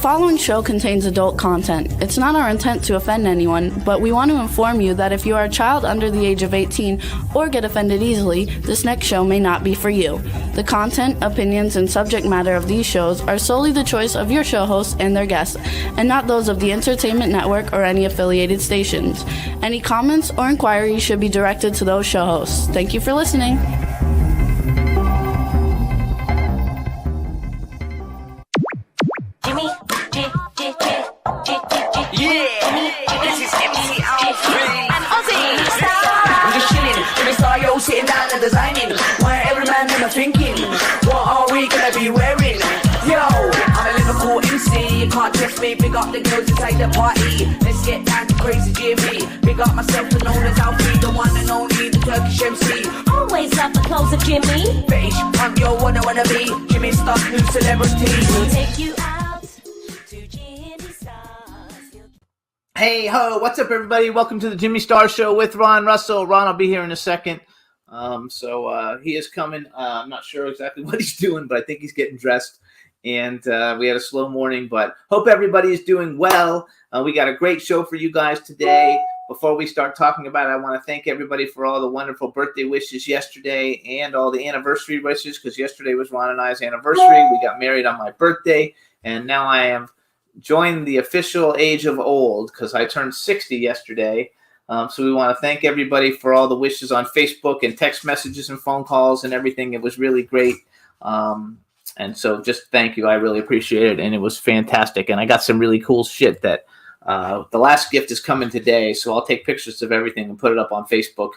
following show contains adult content. It's not our intent to offend anyone, but we want to inform you that if you are a child under the age of 18 or get offended easily, this next show may not be for you. The content, opinions, and subject matter of these shows are solely the choice of your show hosts and their guests, and not those of the Entertainment Network or any affiliated stations. Any comments or inquiries should be directed to those show hosts. Thank you for listening. Sitting down and designing, why every man in my thinking, what are we gonna be wearing? Yo, I'm a Liverpool MC, you can't trust me, big up the girls inside the party, let's get down to crazy Jimmy, big up myself and known as Alfie, the one and only, the Turkish MC. Always love the clothes of Jimmy. Bitch, I'm your one I wanna be, Jimmy Star's new celebrity. We'll take you out to Jimmy Star's. Hey ho, what's up everybody? Welcome to the Jimmy Star Show with Ron Russell. Ron will be here in a second. So he is coming. I'm not sure exactly what he's doing, but I think he's getting dressed. And we had a slow morning, but hope everybody is doing well. We got a great show for you guys today. Before we start talking about it, I want to thank everybody for all the wonderful birthday wishes yesterday and all the anniversary wishes, because yesterday was Ron and I's anniversary. We got married on my birthday, and now I am joined the official age of old because I turned 60 yesterday. So we want to thank everybody for all the wishes on Facebook and text messages and phone calls and everything. It was really great. And so just thank you. I really appreciate it. And it was fantastic. And I got some really cool shit that the last gift is coming today. So I'll take pictures of everything and put it up on Facebook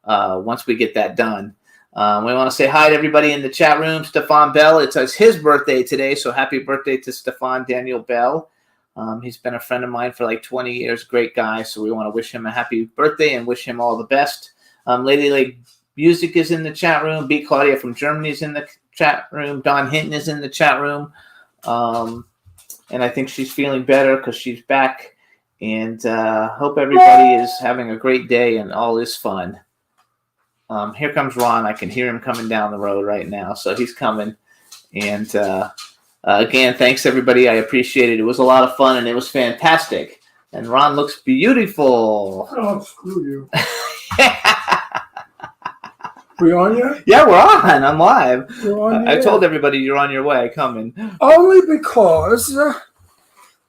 once we get that done. We want to say hi to everybody in the chat room. Stefan Bell, it's his birthday today. So happy birthday to Stefan Daniel Bell. He's been a friend of mine for like 20 years. Great guy. So we want to wish him a happy birthday and wish him all the best. Lady Lake Music is in the chat room. B. Claudia from Germany is in the chat room. Don Hinton is in the chat room. And I think she's feeling better because she's back. And hope everybody is having a great day and all is fun. Here comes Ron. I can hear him coming down the road right now. So he's coming. And again, thanks everybody. I appreciate it. It was a lot of fun and it was fantastic. And Ron looks beautiful. Oh, screw you. We on yet? Yeah, we're on. I'm live. I told everybody you're on your way. Coming. Only because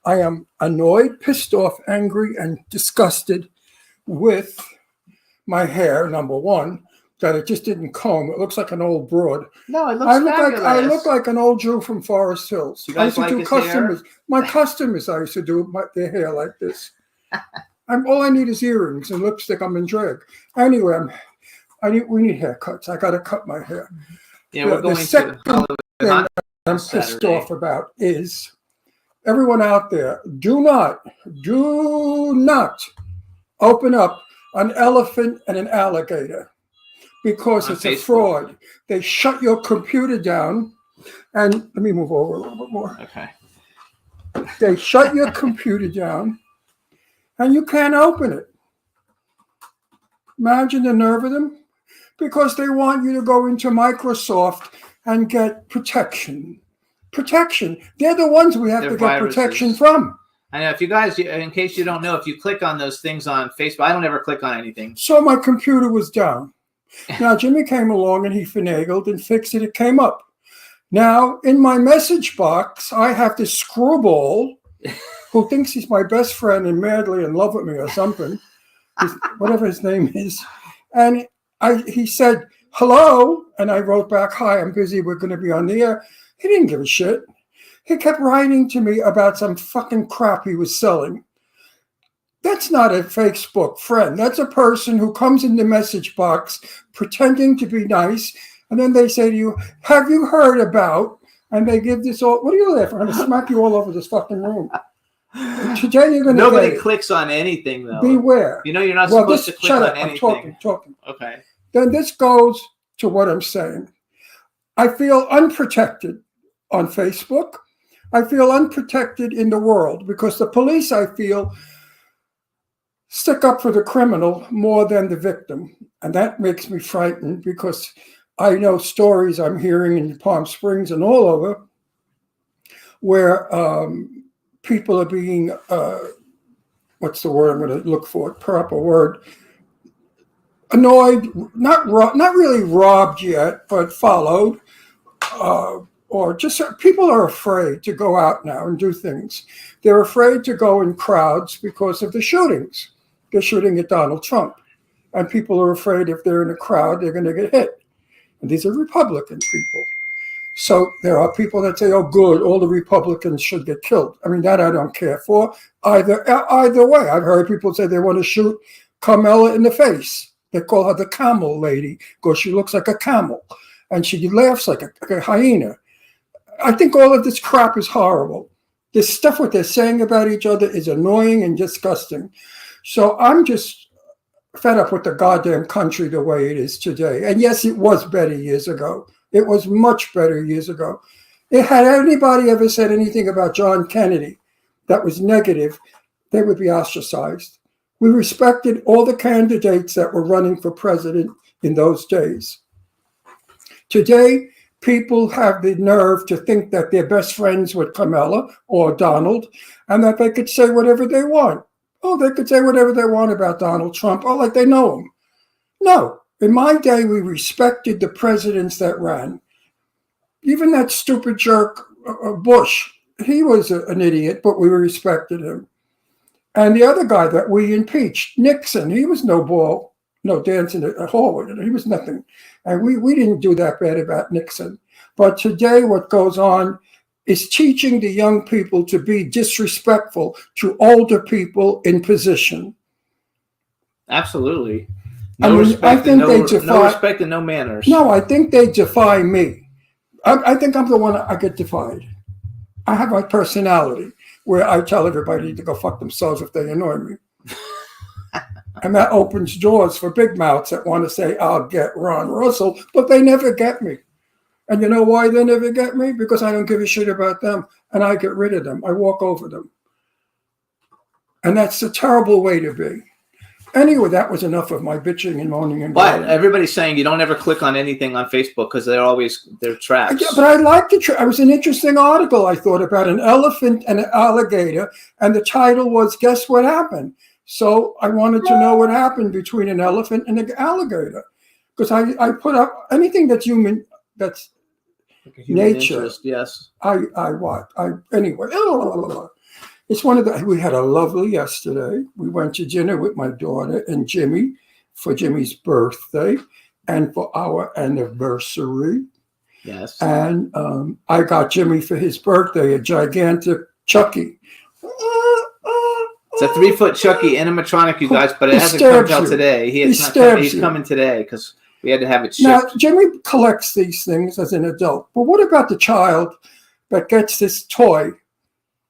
I am annoyed, pissed off, angry, and disgusted with my hair, number one, that it just didn't comb. It looks like an old broad. No, it looks fabulous. I look like an old Jew from Forest Hills. You guys like his hair? My customers, I used to do their hair like this. All I need is earrings and lipstick. I'm in drag. Anyway, we need haircuts. I got to cut my hair. Yeah, we're going the second to thing I'm pissed off about is everyone out there, do not open up an elephant and an alligator. Because it's a fraud. They shut your computer down. And let me move over a little bit more. Okay. They shut your computer down and you can't open it. Imagine the nerve of them. Because they want you to go into Microsoft and get protection. Protection. They're the ones we have to get viruses. Protection from. I know if you guys, in case you don't know, if you click on those things on Facebook, I don't ever click on anything. So my computer was down. Now, Jimmy came along and he finagled and fixed it. It came up. Now, in my message box, I have this screwball who thinks he's my best friend and madly in love with me or something, whatever his name is. And he said, hello. And I wrote back, hi, I'm busy. We're going to be on the air. He didn't give a shit. He kept writing to me about some fucking crap he was selling. That's not a Facebook friend. That's a person who comes in the message box pretending to be nice. And then they say to you, have you heard about? And they give this all. What are you laughing? I'm going to smack you all over this fucking room. Today you're going to Nobody clicks on anything, though. Beware. You know you're not supposed to click on anything. I'm talking. Okay. Then this goes to what I'm saying. I feel unprotected on Facebook. I feel unprotected in the world because the police, I feel, stick up for the criminal more than the victim. And that makes me frightened because I know stories I'm hearing in Palm Springs and all over where people are being, what's the word I'm going to look for? Proper word. Annoyed, not really robbed yet, but followed, or just people are afraid to go out now and do things. They're afraid to go in crowds because of the shootings. They're shooting at Donald Trump, and people are afraid if they're in a crowd, they're going to get hit. And these are Republican people. So there are people that say, "Oh, good, all the Republicans should get killed." I mean, that I don't care for either way. I've heard people say they want to shoot Carmela in the face. They call her the camel lady because she looks like a camel and she laughs like a hyena. I think all of this crap is horrible. This stuff what they're saying about each other is annoying and disgusting. So I'm just fed up with the goddamn country the way it is today. And yes, it was better years ago. It was much better years ago. Had anybody ever said anything about John Kennedy that was negative, they would be ostracized. We respected all the candidates that were running for president in those days. Today, people have the nerve to think that they're best friends with Kamala or Donald and that they could say whatever they want. Oh, they could say whatever they want about Donald Trump. Oh, like they know him. No. In my day, we respected the presidents that ran. Even that stupid jerk, Bush, he was an idiot, but we respected him. And the other guy that we impeached, Nixon, he was no ball, no dancing at all. He was nothing. And we didn't do that bad about Nixon. But today what goes on is teaching the young people to be disrespectful to older people in position. Absolutely. I mean, I think they defy, no respect and no manners. No, I think they defy me. I think I'm the one I get defied. I have my personality where I tell everybody to go fuck themselves if they annoy me. And that opens doors for big mouths that want to say, I'll get Ron Russell, but they never get me. And you know why they never get me? Because I don't give a shit about them and I get rid of them. I walk over them. And that's a terrible way to be. Anyway, that was enough of my bitching and moaning and But groaning. everybody's saying you don't ever click on anything on Facebook because they're traps. Yeah, but I liked it. It was an interesting article I thought about an elephant and an alligator, and the title was "Guess What Happened?" So I wanted to know what happened between an elephant and an alligator, because I put up anything that's human, that's Human nature. interest, yes. Anyway. It's one of the, we had a lovely yesterday. We went to dinner with my daughter and Jimmy for Jimmy's birthday and for our anniversary. Yes. And I got Jimmy for his birthday a gigantic Chucky. It's a 3-foot Chucky animatronic, you guys, but it He hasn't come stabs out you. today. He's you. coming today because we had to have it shipped. Now, Jimmy collects these things as an adult, but what about the child that gets this toy?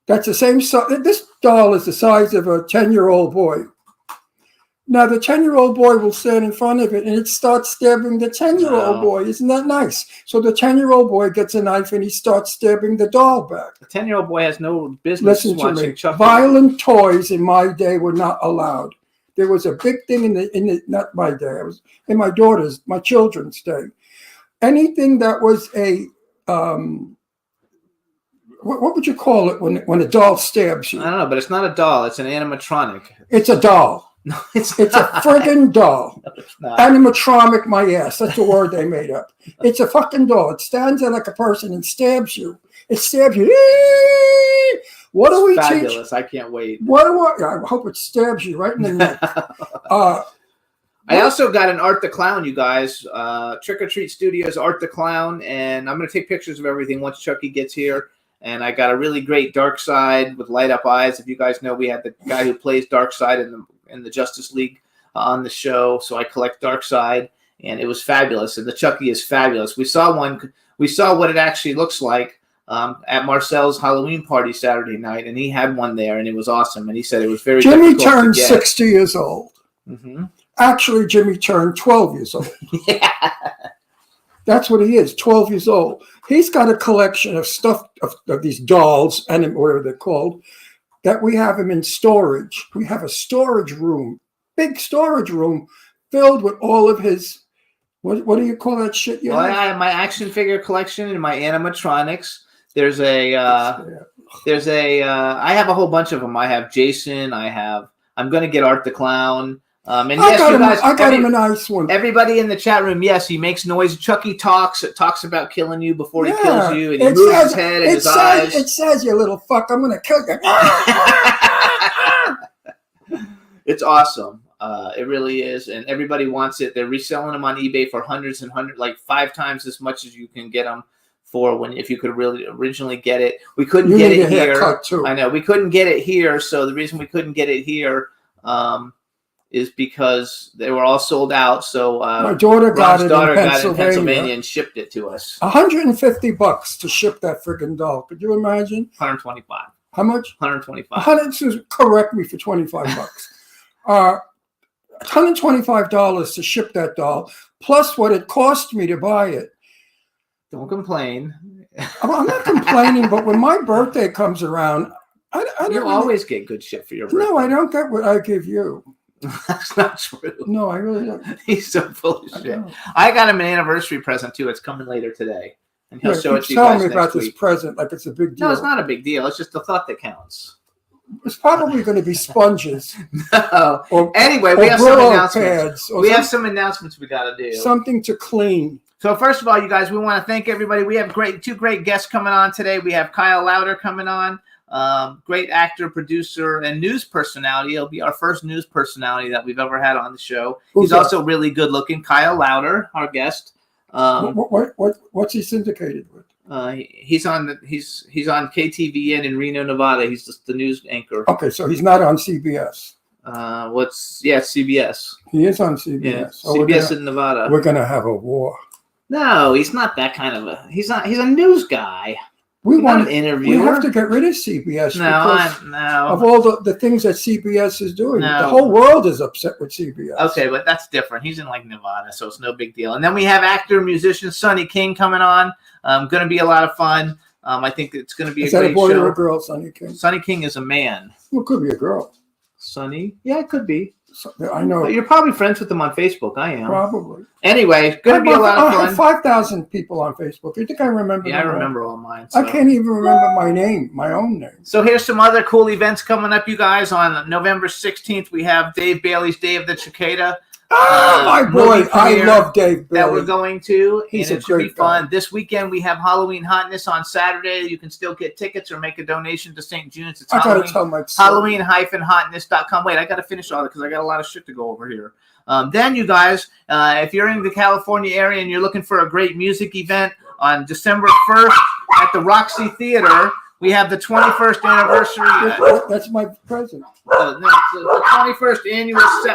That's the same size. This doll is the size of a 10-year-old boy. Now, the 10-year-old boy will stand in front of it and it starts stabbing the 10-year-old boy. Isn't that nice? So the 10-year-old boy gets a knife and he starts stabbing the doll back. The 10-year-old boy has no business Listen to watching me. Chucky. Violent toys in my day were not allowed. There was a big thing in the not my day. It was in my children's day. Anything that was a what would you call it when a doll stabs you? I don't know, but it's not a doll. It's an animatronic. It's a doll. No, it's a friggin' doll. No, it's not. Animatronic, my ass. That's the word they made up. It's a fucking doll. It stands there like a person and stabs you. It stabs you. What do we teach? Fabulous. I can't wait. I hope it stabs you right in the neck. I also got an Art the Clown, you guys. Trick or Treat Studios Art the Clown, and I'm going to take pictures of everything once Chucky gets here. And I got a really great Darkseid with light up eyes. If you guys know, we had the guy who plays Darkseid in the Justice League on the show. So I collect Darkseid, and it was fabulous. And the Chucky is fabulous. We saw what it actually looks like at Marcel's Halloween party Saturday night, and he had one there, and it was awesome. And he said it was very Jimmy difficult turned to get. 60 years old. Mm-hmm. Actually, Jimmy turned 12 years old. Yeah. That's what he is, 12 years old. He's got a collection of stuff, of these dolls, and whatever they're called, that we have him in storage. We have a storage room, big storage room, filled with all of his, what do you call that shit? Well, I have my action figure collection and my animatronics. There's a There's a. I have a whole bunch of them. I have Jason. I'm going to get Art the Clown. And yes, you guys. I got him a nice one. Everybody in the chat room, yes, he makes noise. Chucky talks. It talks about killing you before he Yeah. kills you, and he It moves says- his head and It his says, eyes. it says, you little fuck, I'm going to kill you. It's awesome. It really is, and everybody wants it. They're reselling them on eBay for hundreds and hundreds, like 5 times as much as you can get them for if you could really originally get it. We couldn't You get need it a here. haircut, too. I know we couldn't get it here. So the reason we couldn't get it here is because they were all sold out. So My daughter got Ron's it in daughter got it in Pennsylvania. Pennsylvania and shipped it to us. $150 to ship that friggin' doll. Could you imagine? 125. How much? 125. Correct me for $25. $125 to ship that doll, plus what it cost me to buy it. Don't complain. I'm not complaining, but when my birthday comes around, I don't You really- always get good shit for your birthday. No, I don't get what I give you. That's not true. No, I really don't. He's so full of I shit. don't. I got him an anniversary present too. It's coming later today, and he'll Yeah, show it keep to you telling guys me about next this week. present like it's a big deal. No, it's not a big deal. It's just the thought that counts. It's probably going to be sponges No. or, Anyway, or we have some Brillo announcements. pads or We have some announcements we got to do. something to clean. So first of all, you guys, we want to thank everybody. We have two great guests coming on today. We have Kyle Lauder coming on, great actor, producer, and news personality. He'll be our first news personality that we've ever had on the show. Who's He's that? also really good looking. Kyle Lauder, our guest. What's he syndicated with? He's on KTVN in Reno, Nevada. He's just the news anchor. Okay, so he's not on CBS. CBS. He is on CBS. Yeah, So CBS in Nevada. we're gonna have a war. No, he's not that kind of a. He's not. He's a news guy. We He's not want an we interviewer. have to get rid of CBS because No. of all the things that CBS is doing. No. The whole world is upset with CBS. Okay, but that's different. He's in like Nevada, so it's no big deal. And then we have actor, musician Sonny King coming on. Going to be a lot of fun. I think it's going to be Is a that great a boy show. or a girl, Sonny King? Sonny King is a man. Well, it could be a girl. Sonny? Yeah, it could be. So, I know. But you're probably friends with him on Facebook. I am. Probably. Anyway, going to be a lot of I have fun. 5,000 people on Facebook. You think I remember? Yeah, I them all? remember all mine. I so. can't even remember my name, my own name. So here's some other cool events coming up, you guys. On November 16th, we have Dave Bailey's Day of the Cicada. My boy, movie I premiere love Dave that we're Bailey. going to. He's and a it should be great guy. fun. This weekend we have Halloween Hotness on Saturday. You can still get tickets or make a donation to St. June's. It's I gotta Halloween. tell my story. Halloween-hotness.com. Wait, I got to finish all it because I got a lot of shit to go over here. Then, you guys, if you're in the California area and you're looking for a great music event on December 1st at the Roxy Theater, we have the 21st anniversary. That's my present. No, it's the 21st annual set.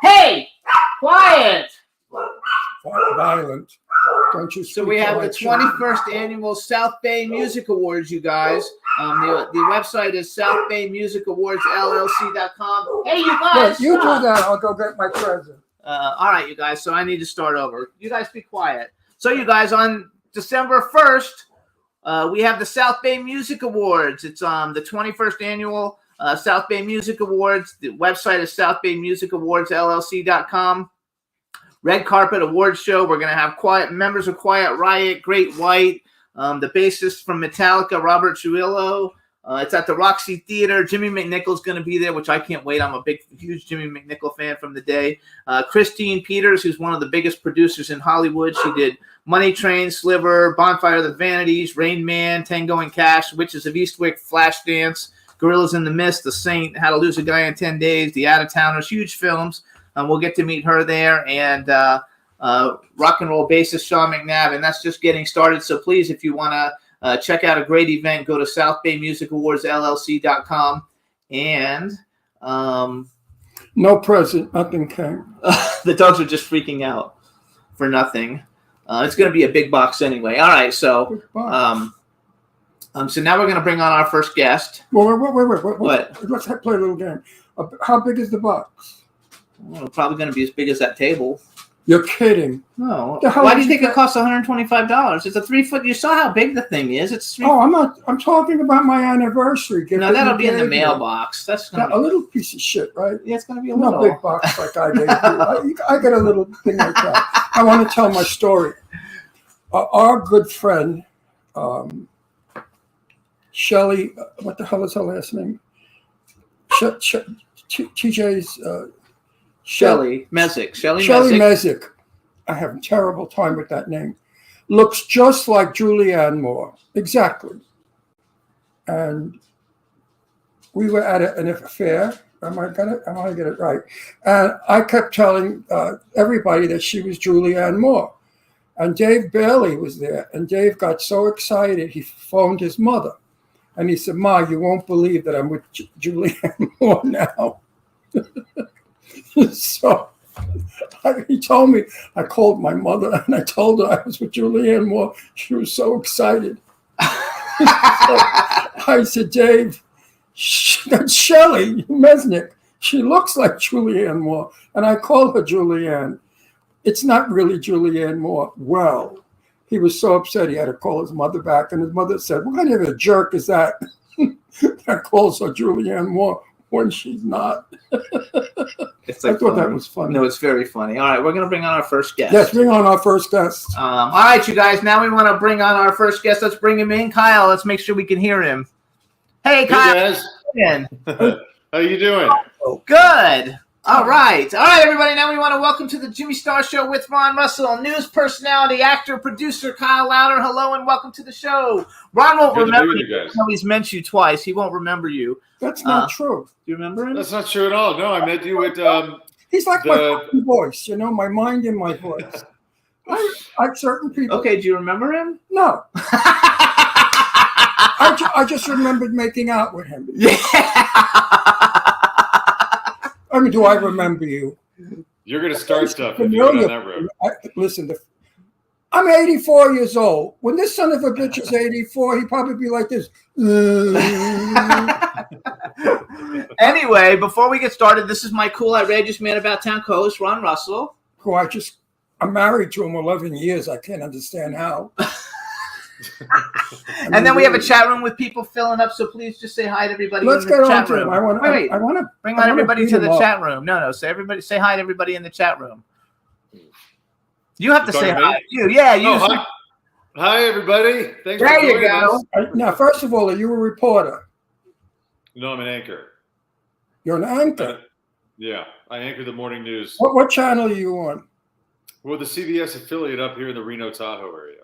Hey, quiet! Violent. Don't you? So speak we have the like children. 21st annual South Bay Music Awards, you guys. The website is southbaymusicawardslllc.com. Hey, you guys! Wait, you do stop. that. I'll go get my present. All right, you guys. So I need to start over. You guys be quiet. So you guys, on December 1st, we have the South Bay Music Awards. It's the 21st annual South Bay Music Awards. The website is southbaymusicawardslllc.com. Red Carpet Awards Show. We're going to have members of Quiet Riot, Great White, the bassist from Metallica, Robert Trujillo. It's at the Roxy Theater. Jimmy McNichol's going to be there, which I can't wait. I'm a huge Jimmy McNichol fan from the day. Christine Peters, who's one of the biggest producers in Hollywood. She did Money Train, Sliver, Bonfire of the Vanities, Rain Man, Tango and Cash, Witches of Eastwick, Flashdance, Gorillas in the Mist, The Saint, How to Lose a Guy in 10 Days, The Out-of-Towners, huge films. We'll get to meet her there, and rock and roll bassist Sean McNabb, and that's just getting started. So please, if you want to check out a great event, go to southbaymusicawardslllc.com. And No present. Nothing came. the dogs are just freaking out for nothing. It's going to be a big box anyway. All right, so so now we're going to bring on our first guest. Wait. What? Let's play a little game. How big is the box? Well, probably going to be as big as that table. You're kidding. No. The hell Why do did you you think it get- costs $125? It's a 3-foot. You saw how big the thing is. It's 3 Oh, I'm talking about my anniversary gift. No, that that'll you be in the gave me. mailbox. That's Yeah, gonna a be, little piece of shit, right? yeah, it's gonna be a Not a little. big box like I gave you. I got a little thing like that. I want to tell my story. Our good friend, Shelley, what the hell is her last name? TJ's Shelley Mesick. Shelley Shelley Mesick. Mesick. I have a terrible time with that name. Looks just like Julianne Moore. Exactly. And we were at an affair. Am I gonna get it right? And I kept telling everybody that she was Julianne Moore. And Dave Bailey was there. And Dave got so excited, he phoned his mother. And he said, "Ma, you won't believe that I'm with Julianne Moore now." So he told me, I called my mother and I told her I was with Julianne Moore. She was so excited. I said, "Dave, that's Shelley Mesnick. She looks like Julianne Moore." And I called her Julianne. It's not really Julianne Moore. Well, he was so upset he had to call his mother back. And his mother said, "What kind of a jerk is that that calls her Julianne Moore when she's not?" It's I like thought that funny. was funny. No, it's very funny. All right, we're going to bring on our first guest. Yes, bring on our first guest. All right, you guys. Now we want to bring on our first guest. Let's bring him in. Kyle, let's make sure we can hear him. Hey, Kyle. Hey guys, In. how you doing? Good. All right, everybody. Now we want to welcome to the Jimmy Star Show with Ron Russell, news personality, actor, producer Kyle Louder. Hello and welcome to the show. Ron won't Good to be remember with you you. guys. He's met you twice. He won't remember you. That's not true. Do you remember him? That's not true at all. No, I met you at He's like my The- fucking voice, my mind in my voice. I certain people. Okay, do you remember him? No. I just remembered making out with him. Yeah. I mean, do I remember you? You're gonna start stuff if you go down that road. Listen, I'm 84 years old. When this son of a bitch is 84, he'd probably be like this. Anyway, before we get started, this is my cool, outrageous man about town co-host, Ron Russell. Who I'm married to him 11 years. I can't understand how. And then we have a chat room with people filling up, so please just say hi to everybody Let's in the get on chat to room. him. I want to Bring on everybody to the chat room. No, say hi to everybody in the chat room. You have to say talking to hi. me? You, yeah, you. Oh, hi. Hi, everybody. Thanks There for you joining go. us. Now, first of all, are you a reporter? No, I'm an anchor. You're an anchor. Yeah, I anchor the morning news. What channel are you on? We're the CBS affiliate up here in the Reno Tahoe area.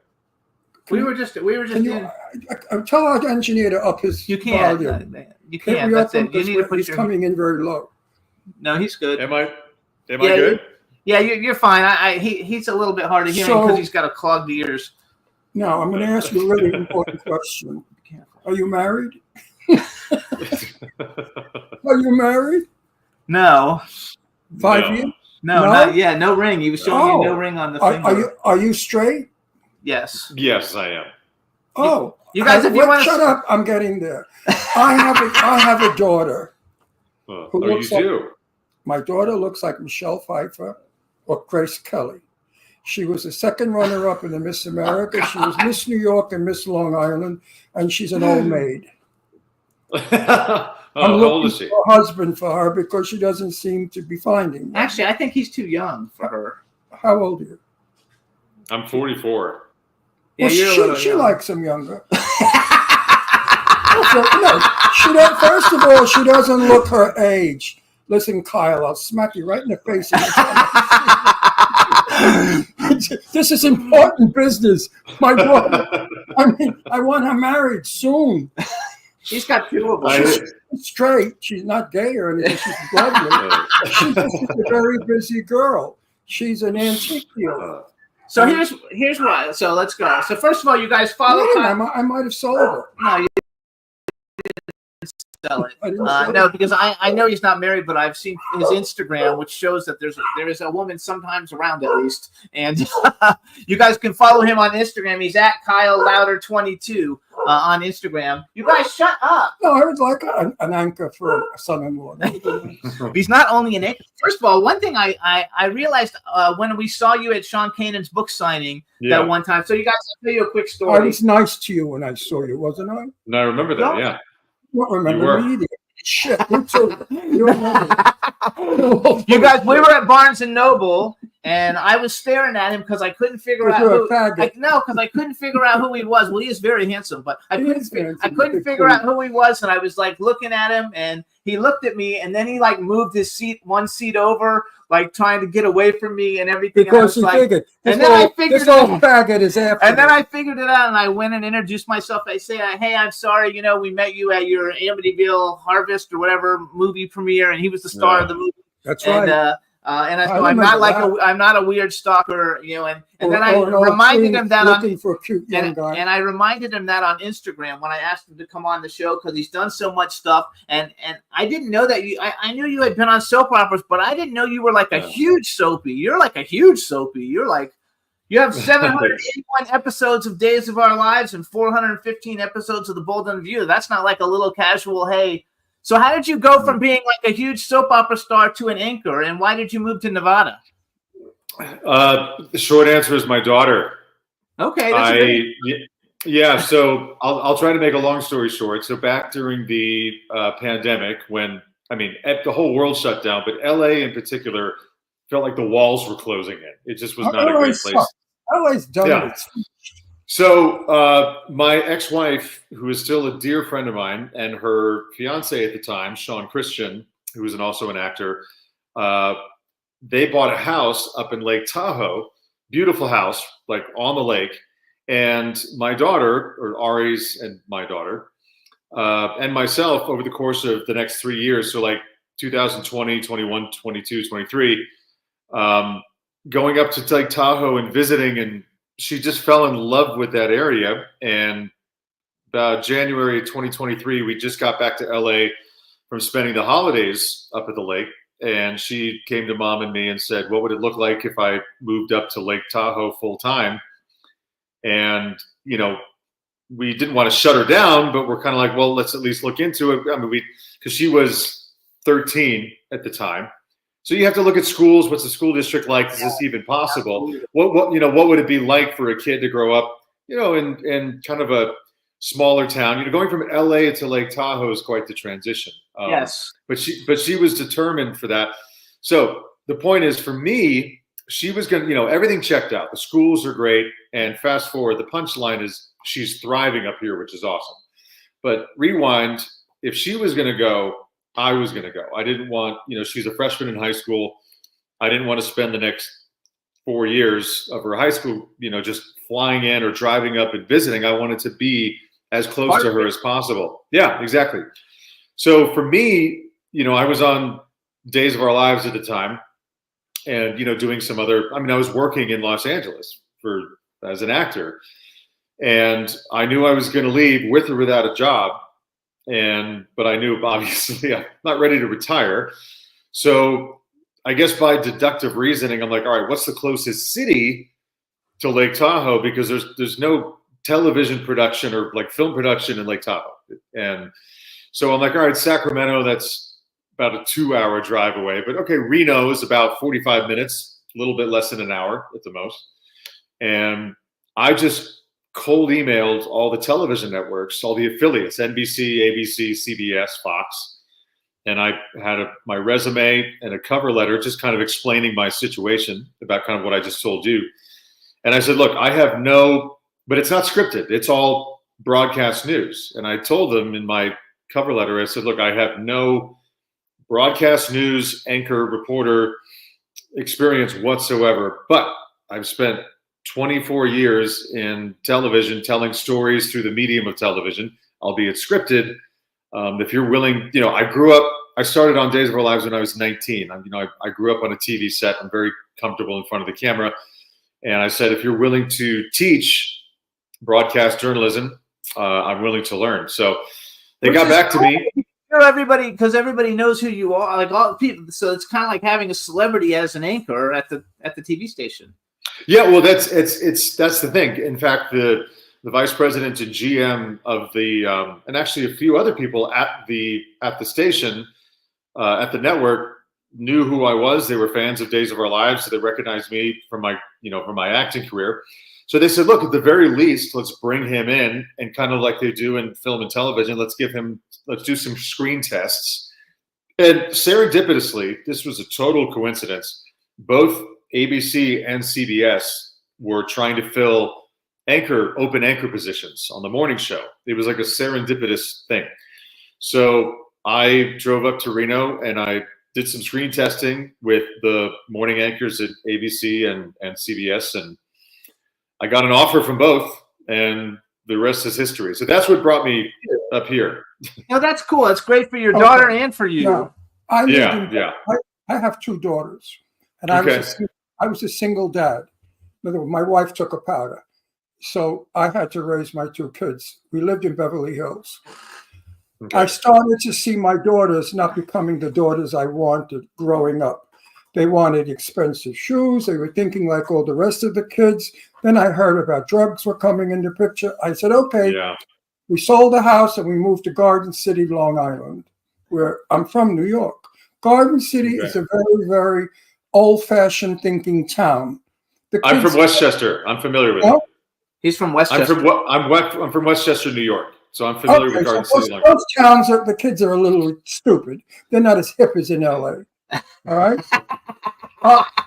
We were just Can you tell our engineer to up his You can't. volume? You Can't can't. we That's up him? it. You need to put He's your. coming in very low. No, he's good. Am I Yeah, good? Yeah, you're fine. He's a little bit hard of hearing So- because he's got a clogged ears. Now, I'm going to ask you a really important question. Are you married? Are you married? No, 5 No. years? no, No? not yet. No ring. He was showing Oh. you no ring on the Are finger. you straight? Yes. Yes, I am. Oh, You guys, if you want to shut up, I'm getting there. I have a daughter. Oh, Who you looks like- do? My daughter looks like Michelle Pfeiffer or Grace Kelly. She was the second runner-up in the Miss America. She was Miss New York and Miss Long Island, and she's an old maid. Oh, I'm how old looking is she? for a husband for her because she doesn't seem to be finding one. Actually, I think he's too young for her. How old are you? I'm 44. Yeah, Well, you're a little she young. likes him younger. No, she don't, first of all, she doesn't look her age. Listen, Kyle, I'll smack you right in the face. This is important business. My daughter, I want her married soon. He's got two of them. I- She's straight. She's not gay or anything. She's lovely. She's just a very busy girl. She's an antique dealer. So here's why. So let's go. So first of all, you guys follow. Wait a Kyle. minute, I might have sold her. No, you didn't sell it. I didn't sell No, it. because I know he's not married, but I've seen his Instagram, which shows that there is a woman sometimes around at least, and you guys can follow him on Instagram. He's at Kyle Louder 22 on Instagram. You guys, shut up. No, I would like an anchor for a son-in-law. He's not only an anchor. First of all, one thing I realized when we saw you at Sean Kanan's book signing Yeah. that one time. So you guys, I'll tell you a quick I story. was nice to you when I saw you, wasn't I? No, I remember that. Yeah. You don't remember were. me either. Shit, you too. You remember. You guys, we were at Barnes and Noble, and I was staring at him because I couldn't figure out You're a who. faggot. Because I couldn't figure out who he was. Well, he is very handsome, but I He couldn't. is handsome, I couldn't big figure fool. out who he was, and I was like looking at him, and he looked at me, and then he like moved his seat one seat over, like trying to get away from me and everything. And I Because was he like, figured. and then I figured this it old out. faggot is after And then me. I figured it out, and I went and introduced myself. I say, "Hey, I'm sorry. We met you at your Amityville Harvest or whatever movie premiere, and he was the star of the movie." That's And right. and I, I so I'm not remember like that. I'm not a weird stalker, and then I Or an old reminded queen him that looking for a cute young and, guy. and I reminded him that on Instagram when I asked him to come on the show because he's done so much stuff. And I didn't know that I knew you had been on soap operas, but I didn't know you were like a huge soapy. You're like a huge soapy. You have 781 episodes of Days of Our Lives and 415 episodes of The Bold and the View. That's not like a little casual, hey. So how did you go from being like a huge soap opera star to an anchor, and why did you move to Nevada? The short answer is my daughter. Okay. That's So I'll try to make a long story short. So back during the pandemic, when the whole world shut down, but LA in particular felt like the walls were closing in. It just was not a great place. LA's done Yeah. it. So my ex-wife, who is still a dear friend of mine, and her fiance at the time, Sean Christian, who was also an actor, they bought a house up in Lake Tahoe, beautiful house, like on the lake. And my daughter, or Ari's and my daughter, and myself over the course of the next 3 years, so like 2020, 21, 22, 23, going up to Lake Tahoe and visiting, and she just fell in love with that area. And about January 2023, we just got back to LA from spending the holidays up at the lake. And she came to Mom and me and said, what would it look like if I moved up to Lake Tahoe full time? And, we didn't want to shut her down, but we're kind of like, well, let's at least look into it. Because she was 13 at the time. So you have to look at schools. What's the school district like? Is this even possible? What would it be like for a kid to grow up, in kind of a smaller town? Going from LA to Lake Tahoe is quite the transition. yes. But she was determined for that. So the point is, for me, she was going to, everything checked out. The schools are great. And fast forward, the punchline is she's thriving up here, which is awesome. But rewind, if she was going to go, I was going to go. I didn't want, she's a freshman in high school. I didn't want to spend the next 4 years of her high school, just flying in or driving up and visiting. I wanted to be as close to her as possible. Yeah, exactly. So for me, I was on Days of Our Lives at the time and, doing some other, I was working in Los Angeles as an actor, and I knew I was going to leave with or without a job. But I knew obviously I'm not ready to retire. So I guess by deductive reasoning, I'm like, all right, what's the closest city to Lake Tahoe? Because there's no television production or like film production in Lake Tahoe. And so I'm like, all right, Sacramento, that's about a 2-hour drive away. But okay, Reno is about 45 minutes, a little bit less than an hour at the most. And I just cold emailed all the television networks, all the affiliates, NBC, ABC, CBS, Fox. And I had my resume and a cover letter just kind of explaining my situation about kind of what I just told you. And I said, look, but it's not scripted. It's all broadcast news. And I told them in my cover letter, I said, look, I have no broadcast news anchor reporter experience whatsoever, but I've spent 24 years in television, telling stories through the medium of television, albeit scripted. If you're willing, I started on Days of Our Lives when I was 19. I grew up on a TV set. I'm very comfortable in front of the camera. And I said, if you're willing to teach broadcast journalism, I'm willing to learn. So they got back to me. Everybody, because everybody knows who you are, like all people. So it's kind of like having a celebrity as an anchor at the TV station. Yeah, well, that's the thing. In fact, the vice president and GM of the and actually a few other people at the station, at the network, knew who I was. They were fans of Days of Our Lives, so they recognized me from my acting career. So they said, look, at the very least, let's bring him in, and kind of like they do in film and television, let's do some screen tests. And serendipitously, this was a total coincidence. Both ABC and CBS were trying to fill open anchor positions on the morning show. It was like a serendipitous thing. So I drove up to Reno and I did some screen testing with the morning anchors at ABC and CBS, and I got an offer from both, and the rest is history. So that's what brought me up here. No, that's cool. That's great for your daughter and for you. Now, I lived Yeah, in- yeah. I have 2 daughters, and Okay. I was a single dad. In other words, my wife took a powder, so I had to raise my 2 kids. We lived in Beverly Hills. Okay. I started to see my daughters not becoming the daughters I wanted growing up. They wanted expensive shoes. They were thinking like all the rest of the kids. Then I heard about drugs were coming in the picture. I said, okay, Yeah. we sold the house and we moved to Garden City, Long Island, where I'm from New York. Garden City is a very, very old-fashioned thinking town. The I'm kids- from Westchester. I'm familiar with Oh, it. He's from I'm Westchester. from Westchester, New York. So I'm familiar with Garden so City. Long those towns, the kids are a little stupid. They're not as hip as in LA. All right.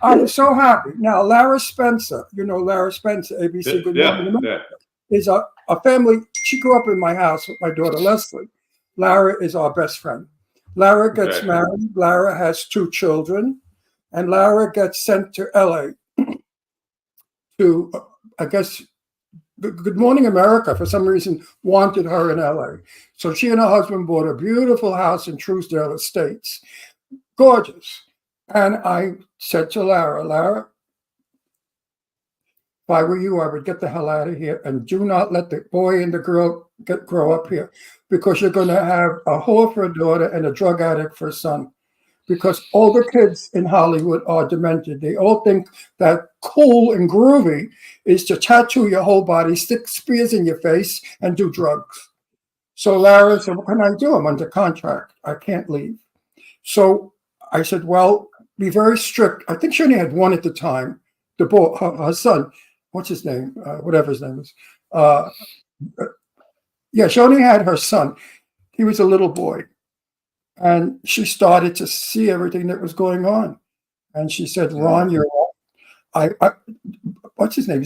I'm so happy. Now, Lara Spencer, you know Lara Spencer, ABC Good Morning Yeah, America, yeah. is a family. She grew up in my house with my daughter Leslie. Lara is our best friend. Lara gets Okay. married. Lara has 2 children, and Lara gets sent to LA to, I guess, Good Morning America, for some reason, wanted her in LA. So she and her husband bought a beautiful house in Truesdale Estates. Gorgeous. And I said to Lara, if I were you, I would get the hell out of here and do not let the boy and the girl grow up here, because you're going to have a whore for a daughter and a drug addict for a son. Because all the kids in Hollywood are demented. They all think that cool and groovy is to tattoo your whole body, stick spears in your face, and do drugs. So Lara said, what can I do? I'm under contract. I can't leave. So I said, well, be very strict. I think she only had 1 at the time. The boy, her son, what's his name? Whatever his name is. Yeah, she only had her son. He was a little boy. And she started to see everything that was going on. And she said, Ron, you're I what's his name?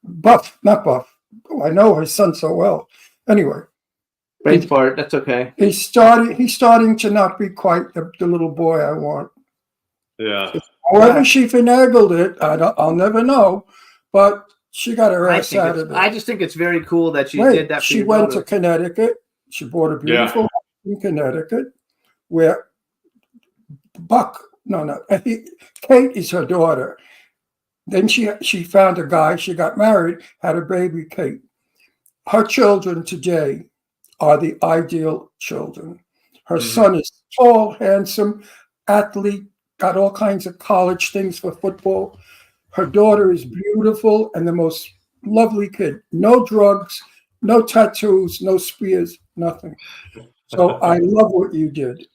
Buff, not Buff. Oh, I know her son so well. Anyway. Great part. That's okay. He's starting to not be quite the little boy I want. Yeah. However she finagled it, I'll never know. But she got her ass out of it. I just think it's very cool that you Wait, did that. For she your went daughter. to Connecticut. She bought a beautiful house in Connecticut where Kate is her daughter. Then she found a guy. She got married, had a baby, Kate. Her children today are the ideal children. Her son is tall, handsome, athlete, got all kinds of college things for football. Her daughter is beautiful and the most lovely kid. No drugs, no tattoos, no spears, nothing. So I love what you did.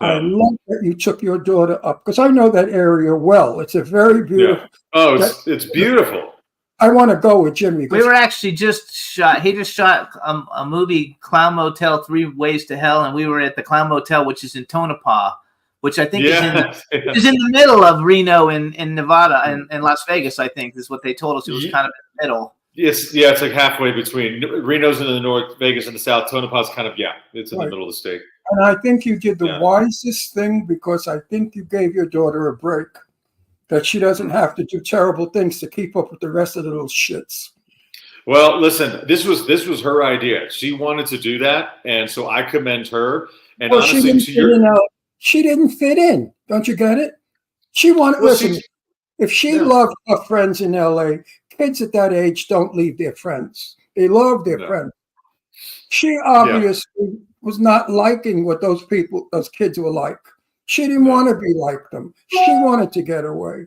I love that you took your daughter up, because I know that area well. It's a very beautiful. Yeah. Oh, it's beautiful. I want to go with Jimmy. We were actually just shot. He just shot a movie, Clown Motel, 3 Ways to Hell, and we were at the Clown Motel, which is in Tonopah, which I think is in the middle of Reno in Nevada and Las Vegas. I think is what they told us. It was kind of in the middle. Yes, yeah, it's like halfway between. Reno's in the north, Vegas in the south. Tonopah's kind of it's in the middle of the state. And I think you did the wisest thing, because I think you gave your daughter a break, that she doesn't have to do terrible things to keep up with the rest of the little shits. Well, listen, this was her idea. She wanted to do that, and so I commend her. And Well, honestly, she didn't fit in. Don't you get it? She wanted. Well, listen, if she loved her friends in LA, kids at that age don't leave their friends. They love their friends. She obviously was not liking what those kids were like. She didn't want to be like them. She wanted to get away.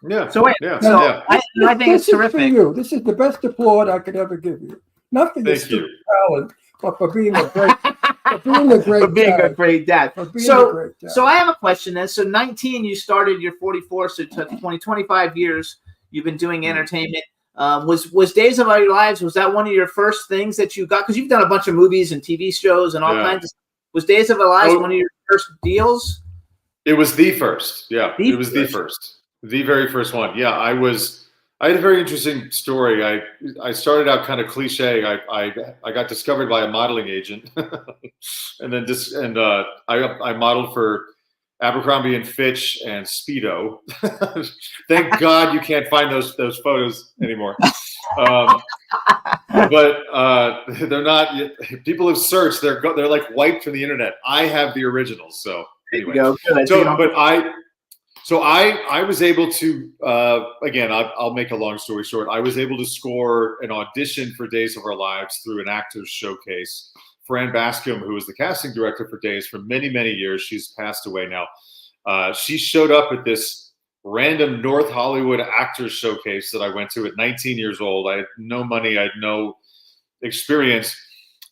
Yeah. So wait, yeah. so yeah. I think it's This is for terrific. you. This is the best applaud I could ever give you. Not for your Thank you. stupid talent, but for being a great, for being a great For being a dad. great dad. For being a So, great dad. so I have a question then. So 19, you started your 44, so it took 25 years you've been doing entertainment. Was Days of Our Lives, was that one of your first things that you got? Because you've done a bunch of movies and TV shows and all kinds of stuff. Was Days of Our Lives one of your first deals? It was the first. Yeah, it was the first. The very first one. Yeah, I had a very interesting story. I started out kind of cliche. I got discovered by a modeling agent, and then I modeled for Abercrombie and Fitch and Speedo. Thank God you can't find those photos anymore. But they're not. People have searched. They're like wiped from the internet. I have the originals. So anyway, So I was able to, again, I'll make a long story short. I was able to score an audition for Days of Our Lives through an actors showcase. Fran Bascom, who was the casting director for Days for many, many years, she's passed away now. She showed up at this random North Hollywood actors showcase that I went to at 19 years old. I had no money. I had no experience.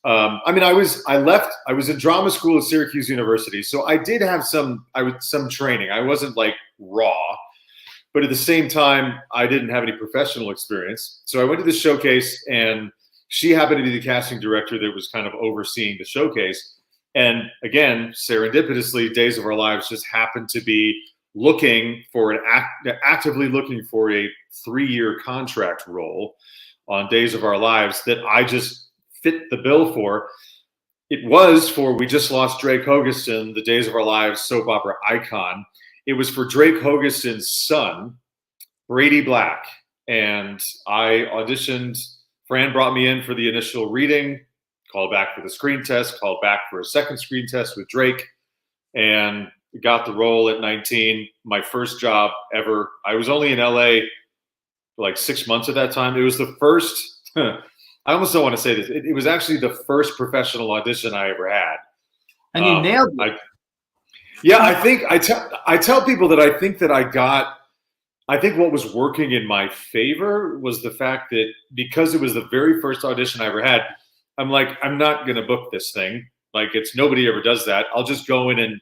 I mean, I was in drama school at Syracuse University, so I did have some training. I wasn't like raw, but at the same time, I didn't have any professional experience. So I went to the showcase, and she happened to be the casting director that was kind of overseeing the showcase. And again, serendipitously, Days of Our Lives just happened to be actively looking for a 3-year contract role on Days of Our Lives that I just fit the bill for. It was for, we just lost Drake Hogestyn, the Days of Our Lives soap opera icon. It was for Drake Hogestyn's son, Brady Black. And I auditioned. Fran brought me in for the initial reading, called back for the screen test, called back for a second screen test with Drake, and got the role at 19. My first job ever. I was only in LA for like 6 months at that time. It was the first, I almost don't want to say this. It was actually the first professional audition I ever had. And you nailed it. I think I tell people that I think what was working in my favor was the fact that because it was the very first audition I ever had, I'm like, I'm not going to book this thing. Like, it's nobody ever does that. I'll just go in and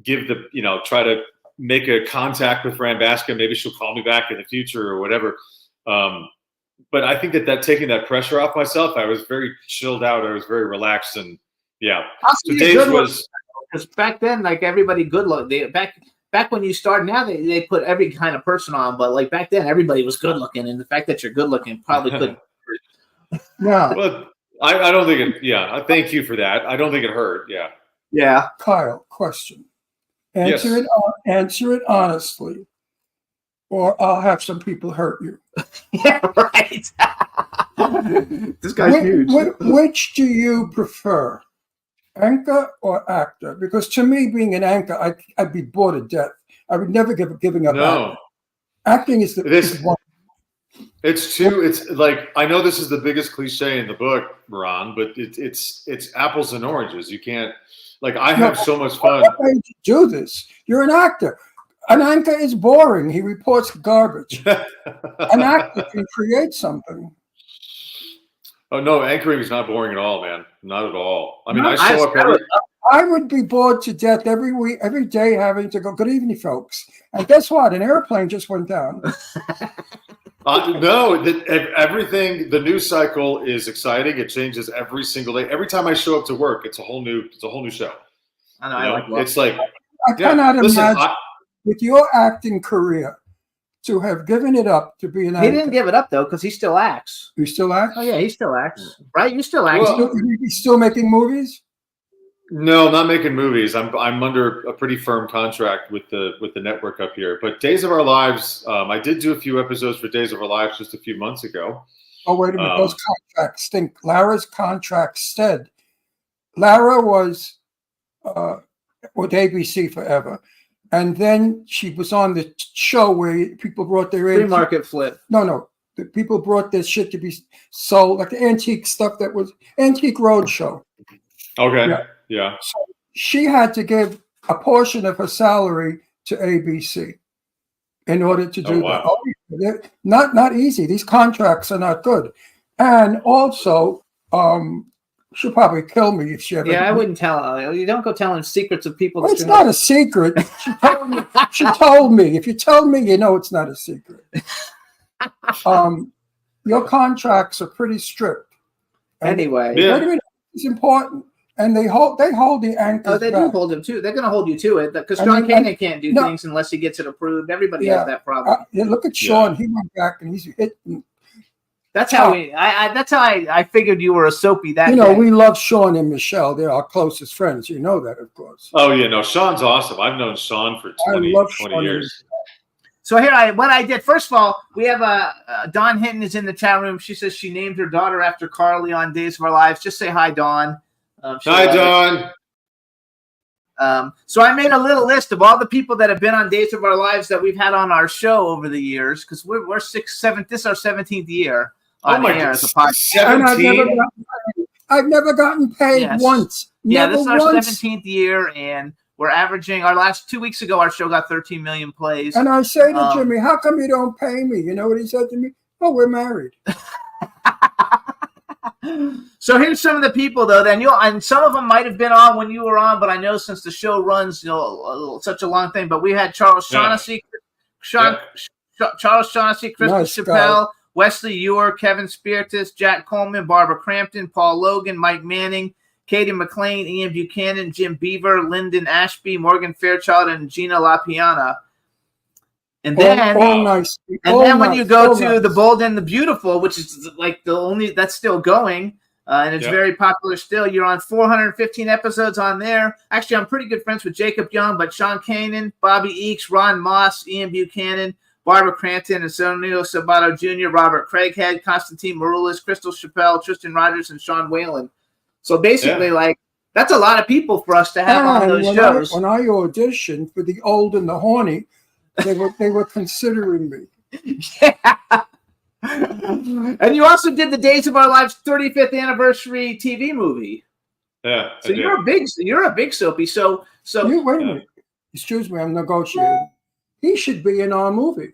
try to make a contact with Fran Bascom. Maybe she'll call me back in the future or whatever. But I think that taking that pressure off myself, I was very chilled out. I was very relaxed, and yeah. So Dave was, because back then, like, everybody good looking. Back when you started, now they put every kind of person on, but like back then, everybody was good looking, and the fact that you're good looking probably couldn't. Yeah. Well, I don't think it. Yeah, thank you for that. I don't think it hurt. Yeah. Yeah. Kyle, question. Answer it honestly, or I'll have some people hurt you. Yeah, right. This guy's huge. Which do you prefer, anchor or actor? Because to me, being an anchor, I'd be bored to death. I would never giving up. No, acting is the one. It's like, I know this is the biggest cliche in the book, Ron, but it's apples and oranges. You can't, like, I have so much fun. What made you do this? You're an actor. An anchor is boring. He reports garbage. An actor can create something. Oh no, anchoring is not boring at all, man. Not at all. I mean, I show up I would be bored to death every week, every day, having to go, good evening, folks. And guess what? An airplane just went down. No, everything, the news cycle is exciting. It changes every single day. Every time I show up to work, it's a whole new show. I know. It's like, I cannot imagine with your acting career to have given it up to be an actor. He didn't give it up though, because he still acts. You still act? Oh yeah, he still acts. Right? You still act. Well, He's still making movies? No, not making movies. I'm under a pretty firm contract with the network up here. But Days of Our Lives, I did do a few episodes for Days of Our Lives just a few months ago. Oh, wait a minute. Those contracts stink. Lara's contract said Lara was with ABC forever. And then she was on the show where people brought their Free market flip. No. The people brought their shit to be sold, like the antique stuff that was Antique Roadshow. Okay. Yeah. So she had to give a portion of her salary to ABC in order to do that. Oh, not easy. These contracts are not good. And also, she'll probably kill me if she ever. Yeah, I wouldn't tell her. You don't go telling secrets of people. Well, it's not a secret. She told me. If you tell me, you know it's not a secret. Your contracts are pretty strict. Anyway. Yeah. Wait a minute. It's important. and they hold the anchors. Oh, they do back. hold him too. They're going to hold you to it because I Sean mean, Kanan can't do no. things unless he gets it approved. Everybody Yeah. has that problem. Yeah, look at Sean. He went back and he's hitting. That's how I figured you were a soapy that You know, day. we love Sean and Michelle. They're our closest friends. You know that, of course. Oh yeah, no, Sean's awesome. I've known Sean for 20 love 20 Sean. years. So here, what I did. First of all, we have Dawn Hinton is in the chat room. She says she named her daughter after Carly on Days of Our Lives. Just say hi, Dawn. Hi, Dawn. So I made a little list of all the people that have been on Days of Our Lives that we've had on our show over the years because we're 7th. This is our 17th year on air as a podcast. And I've 17. never gotten paid Yes. once. Yeah, Never this is our once. 17th year, and we're averaging our last 2 weeks ago. Our show got 13 million plays. And I say to Um, Jimmy, "How come you don't pay me?" You know what he said to me? "Oh, we're married." So here's some of the people though. Then and some of them might have been on when you were on, but I know since the show runs, such a long thing. But we had Charles Shaughnessy, Charles Shaughnessy, Kristen Nice Chappelle, Wesley Ewer, Kevin Spiritus, Jack Coleman, Barbara Crampton, Paul Logan, Mike Manning, Katie McLean, Ian Buchanan, Jim Beaver, Lyndon Ashby, Morgan Fairchild, and Gina LaPiana. And then, all nice. and all then when nice, you go all to nice. The Bold and the Beautiful, which is like the only that's still going, and it's Yep. very popular still. You're on 415 episodes on there. Actually, I'm pretty good friends with Jacob Young, but Sean Kanan, Bobby Eakes, Ron Moss, Ian Buchanan, Barbara Crampton, Antonio Sabato Jr., Robert Craighead, Constantine Maroulis, Crystal Chappelle, Tristan Rogers, and Sean Whalen. So basically, like that's a lot of people for us to have on And those when shows. when I auditioned for The Old and the Horny, they were considering me. Yeah. And you also did the Days of Our Lives 35th anniversary TV movie. Yeah. So you're a big soapy. So You wait a minute. Excuse me, I'm negotiating. He should be in our movie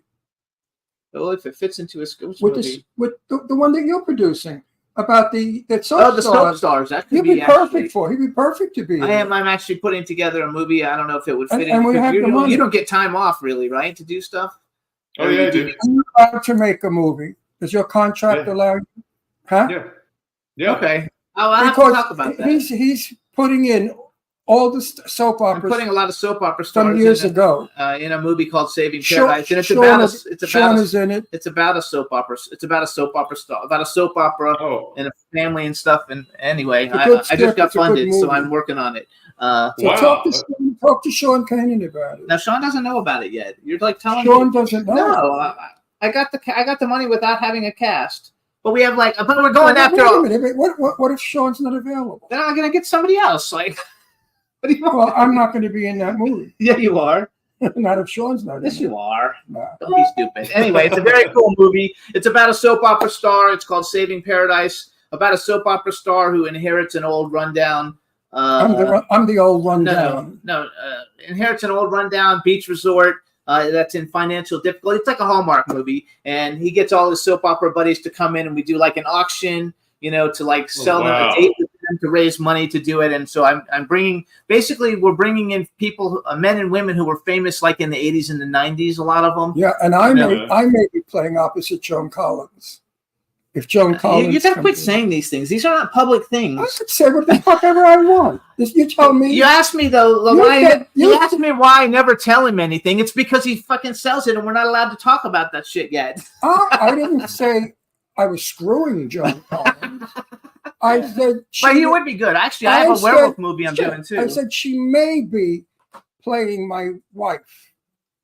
well, if it fits into his with movie. the one that you're producing about the soap Oh, the Soap stars. Stars. That could He'd be be perfect actually. for. He'd be perfect to be. in it. I'm actually putting together a movie. I don't know if it would fit And in. we because have the money. you don't get time off, really, right, to do stuff? Oh yeah, I do. Are you allowed to make a movie? Does your contract Yeah. allow you? Huh? Yeah. Yeah. Okay. I'll have to Because talk about that. he's putting in all the soap I'm operas putting a lot of soap opera some stars years in, ago. in a movie called Saving Sean, Paradise, and it's Sean about is- a, it's Sean about is in it. it's about a soap opera. It's about a soap opera star, about a soap opera Oh. and a family and stuff. And anyway, It's a I good just script, got it's a good funded, so movie. I'm working on it. So Wow. talk to Sean Kanan about it. Now Sean doesn't know about it yet. You're like telling Sean me. doesn't know. No, I got the money without having a cast. But we have but we're going Wait after. a minute. What if Sean's not available? Then I'm gonna get somebody else. Like, what do you want? Well, I'm not going to be in that movie. Yeah, you are. Not if Sean's not Yes, in it. you are. Nah. Don't be stupid. Anyway, it's a very cool movie. It's about a soap opera star. It's called Saving Paradise. About a soap opera star who inherits an old rundown. I'm the old rundown. No. Inherits an old rundown beach resort that's in financial difficulty. It's like a Hallmark movie, and he gets all his soap opera buddies to come in, and we do like an auction, to like sell them wow. a date with them to raise money to do it. And so we're bringing in people, men and women who were famous like in the 80s and the 90s. A lot of them. Yeah, and I Yeah. may be playing opposite Joan Collins. If Joan Collins, You gotta comes quit in. saying these things. These are not public things. I could say what the fuck ever I want. You tell me. You asked me though, You why said- you you asked me why I never tell him anything. It's because he fucking sells it, and we're not allowed to talk about that shit yet. I didn't say I was screwing Joan Collins. I said But he would be good. Actually, I have a said- werewolf movie I'm shit, doing too. I said she may be playing my wife.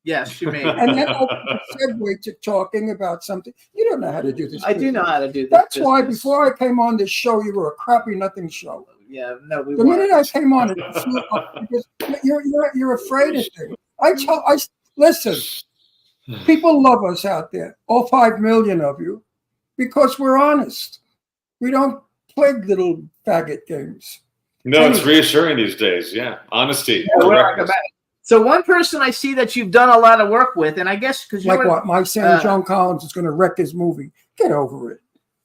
Yes, she may. And then opened a segue to talking about something. You don't know how to do this. I do know how to do that. That's why before I came on this show, you were a crappy nothing show. Yeah, no, we The weren't. minute I came on, it flew up because you're afraid of things. Listen. People love us out there, all 5 million of you, because we're honest. We don't play little faggot games. No, it's reassuring these days. Yeah. Honesty. Yeah, we're not Correctness. about it. So one person I see that you've done a lot of work with, and I guess because you're Like what? My saying John Collins is going to wreck his movie. Get over it.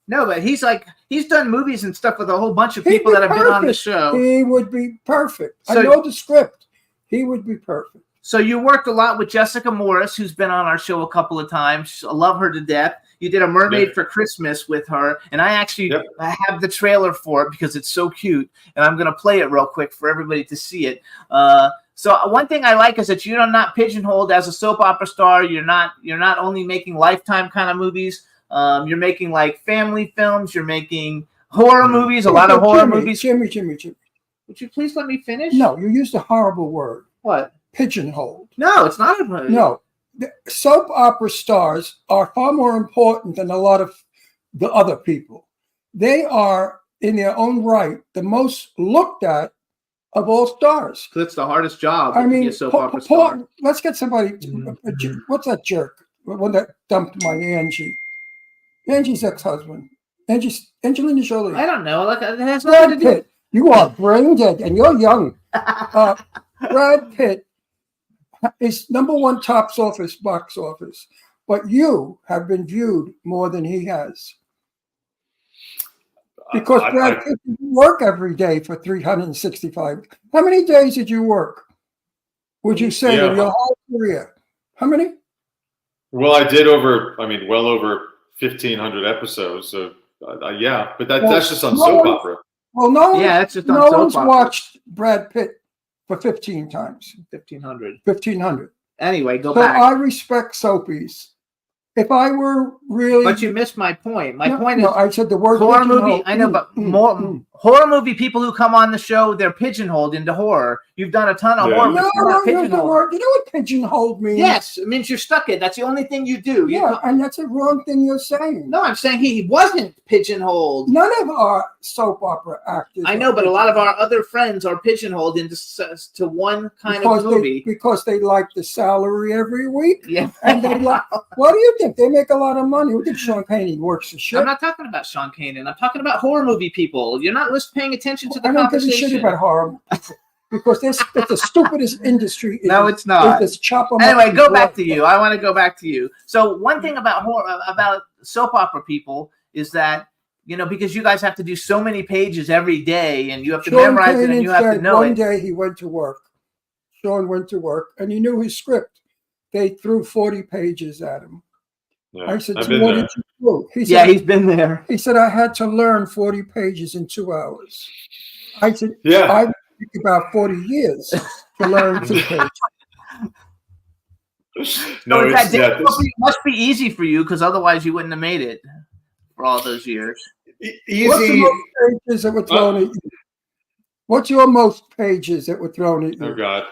No, but he's done movies and stuff with a whole bunch of He'd people be that have been on the perfect. show. He would be perfect. So- I know the script. He would be perfect. So you worked a lot with Jessica Morris, who's been on our show a couple of times. I love her to death. You did a Mermaid Yep. for Christmas with her, and I actually Yep. I have the trailer for it because it's so cute, and I'm gonna play it real quick for everybody to see it. So one thing I like is that you're not pigeonholed as a soap opera star. You're not only making Lifetime kind of movies. You're making like family films. You're making horror movies. A lot of horror movies. Jimmy. Would you please let me finish? No, you used a horrible word. What? Pigeonholed. No, it's not a No, the soap opera stars are far more important than a lot of the other people. They are, in their own right, the most looked at of all stars. That's the hardest job. I to be mean, a soap opera star. let's get somebody. What's that jerk? One that dumped my Angie. Angie's ex-husband. Angelina Jolie. I don't know. Like it has Brad nothing to do. Pitt. You are brain dead and you're young. Brad Pitt is #1 box office, but you have been viewed more than he has. Because Brad Pitt didn't work every day for 365. How many days did you work? Would you say in your whole career? How many? Well, I did well over 1,500 episodes. So yeah, but that's just on soap opera. Well, no it's just on no soap one's opera. watched Brad Pitt for 15 times. 1,500. 1,500. Anyway, go So back. I respect soapies. If I were really, But you missed my point. My No, point no, is I said the word horror pigeonhole. movie. I know, but horror movie people who come on the show, they're pigeonholed into horror. You've done a ton of Yeah. horror. No, but you're not use the pigeonholed. word. You know what pigeonholed means? Yes, it means you're stuck in. That's the only thing you do. You Yeah, co- and that's a wrong thing you're saying. no, I'm saying he wasn't pigeonholed. None of our soap opera actors. I know, but a lot of our other friends are pigeonholed into to one kind of movie. because they like the salary every week. Yeah, And they like, what do you think? They make a lot of money. We think Sean Payne works for shit. I'm not talking about Sean Kanan. I'm talking about horror movie people. You're not paying attention to the I don't give a conversation. shit about horror because it's the stupidest industry. No, it's not. Just chop 'em up Anyway, and go blow back to them. you. I want to go back to you. So one thing about about soap opera people is that because you guys have to do so many pages every day, and you have to Sean memorize it, and Kanan you have to said know one it. day he went to work. Sean went to work, and he knew his script. They threw 40 pages at him. Yeah, I said, I've so been what there. did you do? He Yeah, said, he's been there. he said, I had to learn 40 pages in 2 hours. I said, Yeah. I took about 40 years to learn 2 pages. No, So it's that must be easy for you because otherwise you wouldn't have made it for all those years. What's the easy. most pages that were thrown at you? What's your most pages that were thrown at you? Oh God,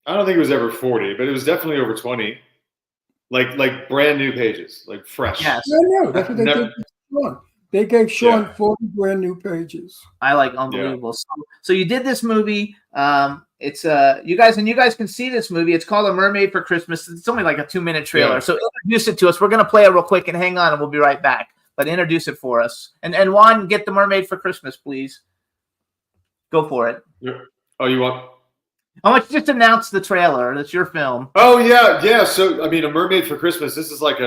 I don't think it was ever 40, but it was definitely over 20. Like brand new pages, like fresh. Yes, No, that's what they Never- did to Sean. They gave Sean Yeah. 40 brand new pages. I like unbelievable. So you did this movie. It's you guys can see this movie. It's called A Mermaid for Christmas. It's only like a 2-minute trailer. Yeah. So introduce it to us. We're gonna play it real quick and hang on, and we'll be right back. But introduce it for us. And Juan, get The Mermaid for Christmas, please. Go for it. Oh, you want? I want you to just announce the trailer. That's your film. Oh yeah. So I mean, A Mermaid for Christmas. This is like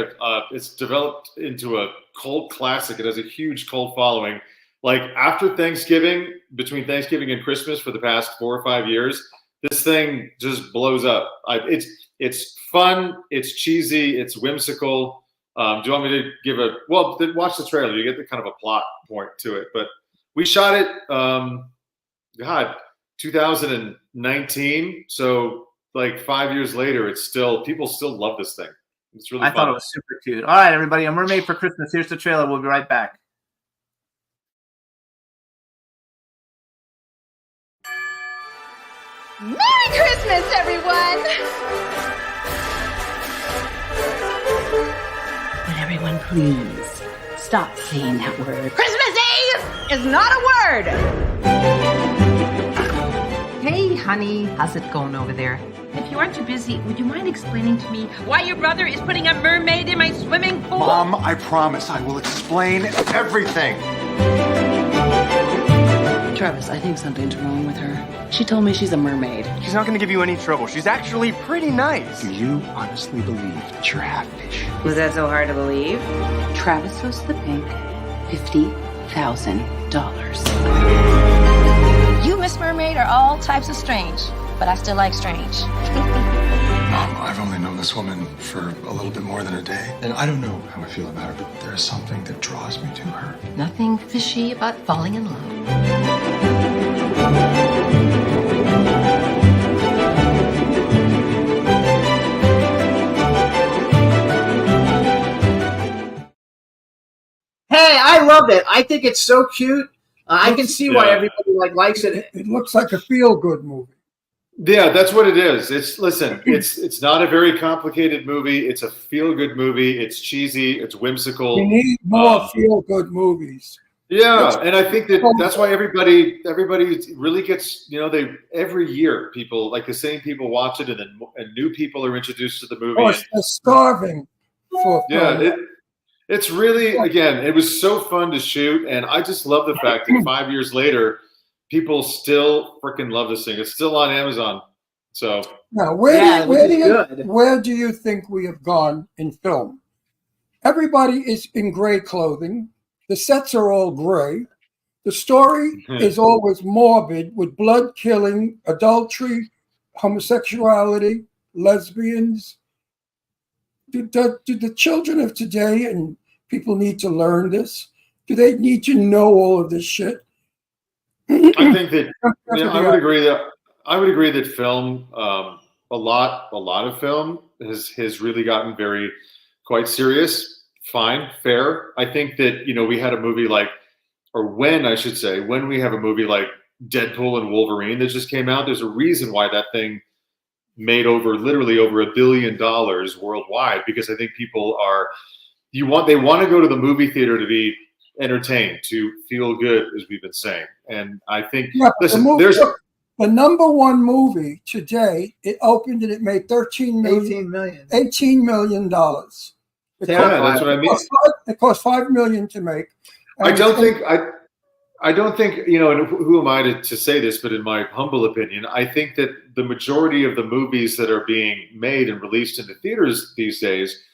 it's developed into a cult classic. It has a huge cult following. Like after Thanksgiving, between Thanksgiving and Christmas for the past 4 or 5 years, this thing just blows up. It's fun. It's cheesy. It's whimsical. Do you want me to give watch the trailer. You get the kind of a plot point to it. But we shot it. 2019. So like 5 years later, people still love this thing. It's really I fun. thought it was super cute. All right, everybody, A Mermaid for Christmas. Here's the trailer. We'll be right back. Merry Christmas, everyone! Would everyone please stop saying that word? Christmas Eve is not a word! Hey, honey, how's it going over there? If you aren't too busy, would you mind explaining to me why your brother is putting a mermaid in my swimming pool? Mom, I promise I will explain everything. Travis, I think something's wrong with her. She told me she's a mermaid. She's not going to give you any trouble. She's actually pretty nice. Do you honestly believe that you're half fish? Was that so hard to believe? Travis goes to the pink. $50,000. You, Miss Mermaid, are all types of strange, but I still like strange. Mom, I've only known this woman for a little bit more than a day, and I don't know how I feel about her, but there is something that draws me to her. Nothing fishy about falling in love. Hey, I love it. I think it's so cute. I can see why everybody likes it. It looks like a feel-good movie. Yeah, that's what it is. It's not a very complicated movie. It's a feel-good movie. It's cheesy. It's whimsical. We need more feel-good movies. Yeah, and I think that's why everybody really gets, every year people, like the same people watch it, and new people are introduced to the movie. Of course, they're starving for it's really, again, it was so fun to shoot, and I just love the fact that 5 years later, people still freaking love this thing. It's still on Amazon. So now, where do you think we have gone in film? Everybody is in gray clothing. The sets are all gray. The story is always morbid with blood, killing, adultery, homosexuality, lesbians. Do the children of today and people need to learn this? Do they need to know all of this shit? I think that I would agree that film, a lot of film has really gotten quite serious. Fine, fair. I think that we had a movie when we have a movie like Deadpool and Wolverine that just came out, there's a reason why that thing made literally over $1 billion worldwide, because I think people they want to go to the movie theater to be entertained, to feel good, as we've been saying. And I think the number one movie today, it opened and it made $18 million. That's what I mean. It cost $5 million to make. I don't think, and who am I to say this, but in my humble opinion, I think that the majority of the movies that are being made and released into theaters these days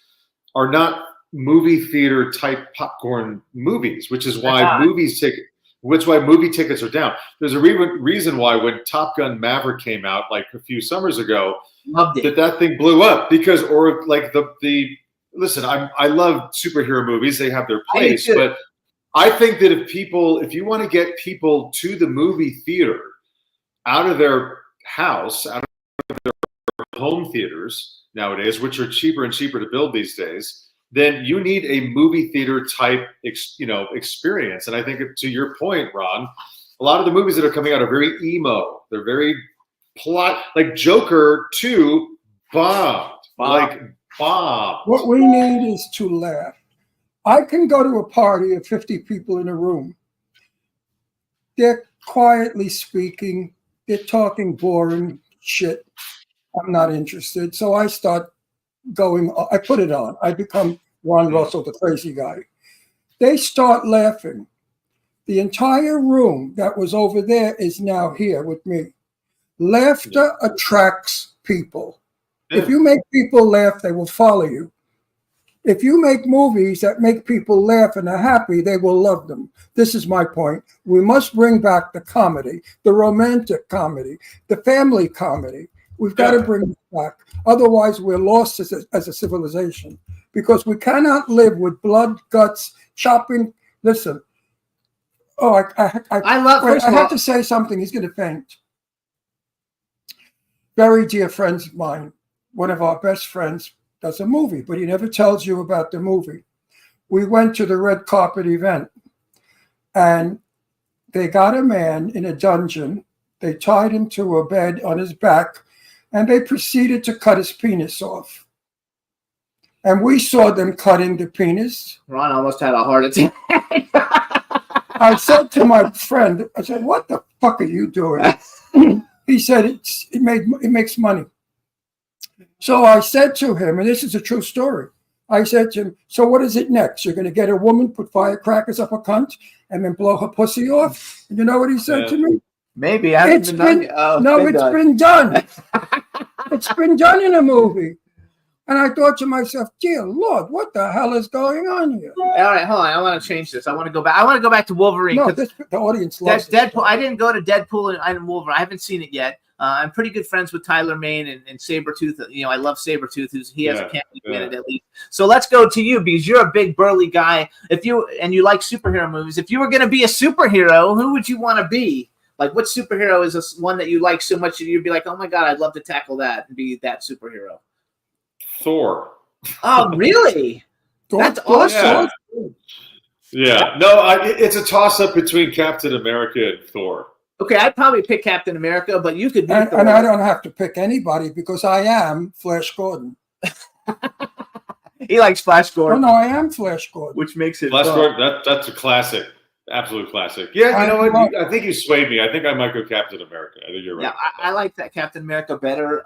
are not movie theater type popcorn movies, which is why movie tickets are down. There's a reason why when Top Gun Maverick came out like a few summers ago, that thing blew up, because listen, I love superhero movies. They have their place, but I think that if you want to get people to the movie theater out of their house, out of their home theaters nowadays, which are cheaper and cheaper to build these days, then you need a movie theater type, experience. And I think, to your point, Ron, a lot of the movies that are coming out are very emo. They're very plot, like Joker 2 bombed. What we need is to laugh. I can go to a party of 50 people in a room. They're quietly speaking. They're talking boring shit. I'm not interested. So I start I put it on. I become Ron Russell, the crazy guy. They start laughing. The entire room that was over there is now here with me. Laughter attracts people. If you make people laugh, they will follow you. If you make movies that make people laugh and are happy, they will love them. This is my point. We must bring back the comedy, the romantic comedy, the family comedy. We've got to bring it back. Otherwise, we're lost as a civilization, because we cannot live with blood, guts, chopping. Listen. Oh, I have to say something. He's going to faint. Very dear friends of mine, one of our best friends, does a movie, but he never tells you about the movie. We went to the red carpet event, and they got a man in a dungeon. They tied him to a bed on his back, and they proceeded to cut his penis off. And we saw them cutting the penis. Ron almost had a heart attack. I said to my friend, I said, "What the fuck are you doing?" He said, it makes money. So I said to him, and this is a true story, I said to him, "So what is it next? You're going to get a woman, put firecrackers up her cunt, and then blow her pussy off?" And you know what he said to me? Maybe. It's been done. It's been done in a movie. And I thought to myself, dear Lord, what the hell is going on here? All right, hold on. I want to change this. I want to go back. I want to go back to Wolverine. No, 'cause the audience loves Deadpool. this. I didn't go to Deadpool and Wolverine. I haven't seen it yet. I'm pretty good friends with Tyler Mane and Sabretooth. You know, I love Sabretooth. He has a cameo in it at least. So let's go to you because you're a big burly guy. You like superhero movies. If you were going to be a superhero, who would you want to be? Like, what superhero is one that you like so much that you'd be like, oh my God, I'd love to tackle that and be that superhero? Thor. Oh, really? That's awesome. Yeah. No, it's a toss-up between Captain America and Thor. Okay, I'd probably pick Captain America, but you could be And Thor. I don't have to pick anybody because I am Flash Gordon. He likes Flash Oh, Gordon, no, I am Flash Gordon. which makes it Flash fun. Gordon, that's a classic. Absolute classic. Yeah, you know what? I think you swayed me. I think I might go Captain America. I think you're right. Yeah, I like that Captain America better.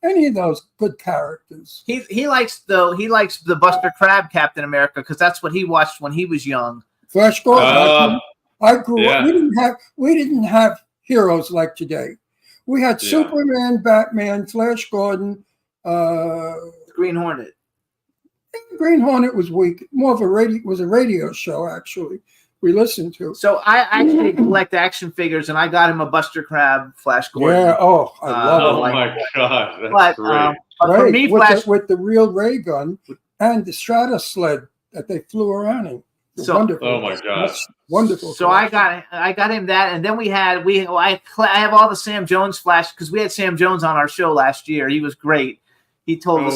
Any of those good characters. He likes the Buster Crab Captain America because that's what he watched when he was young. Flash Gordon. I grew up. Yeah. We didn't have heroes like today. We had Superman, Batman, Flash Gordon. Green Hornet. Green Hornet was weak. More of a radio show actually. We listened to. So I actually collect action figures, and I got him a Buster Crab Flash Gordon. Yeah. Oh, I love it. Oh my God, that's But, great. but for me, Flash. with the real ray gun and the Strata sled that they flew around in. So- Wonderful. Oh my God. That's wonderful. So I got him that, and then I have all the Sam Jones Flash because we had Sam Jones on our show last year. He was great. He told us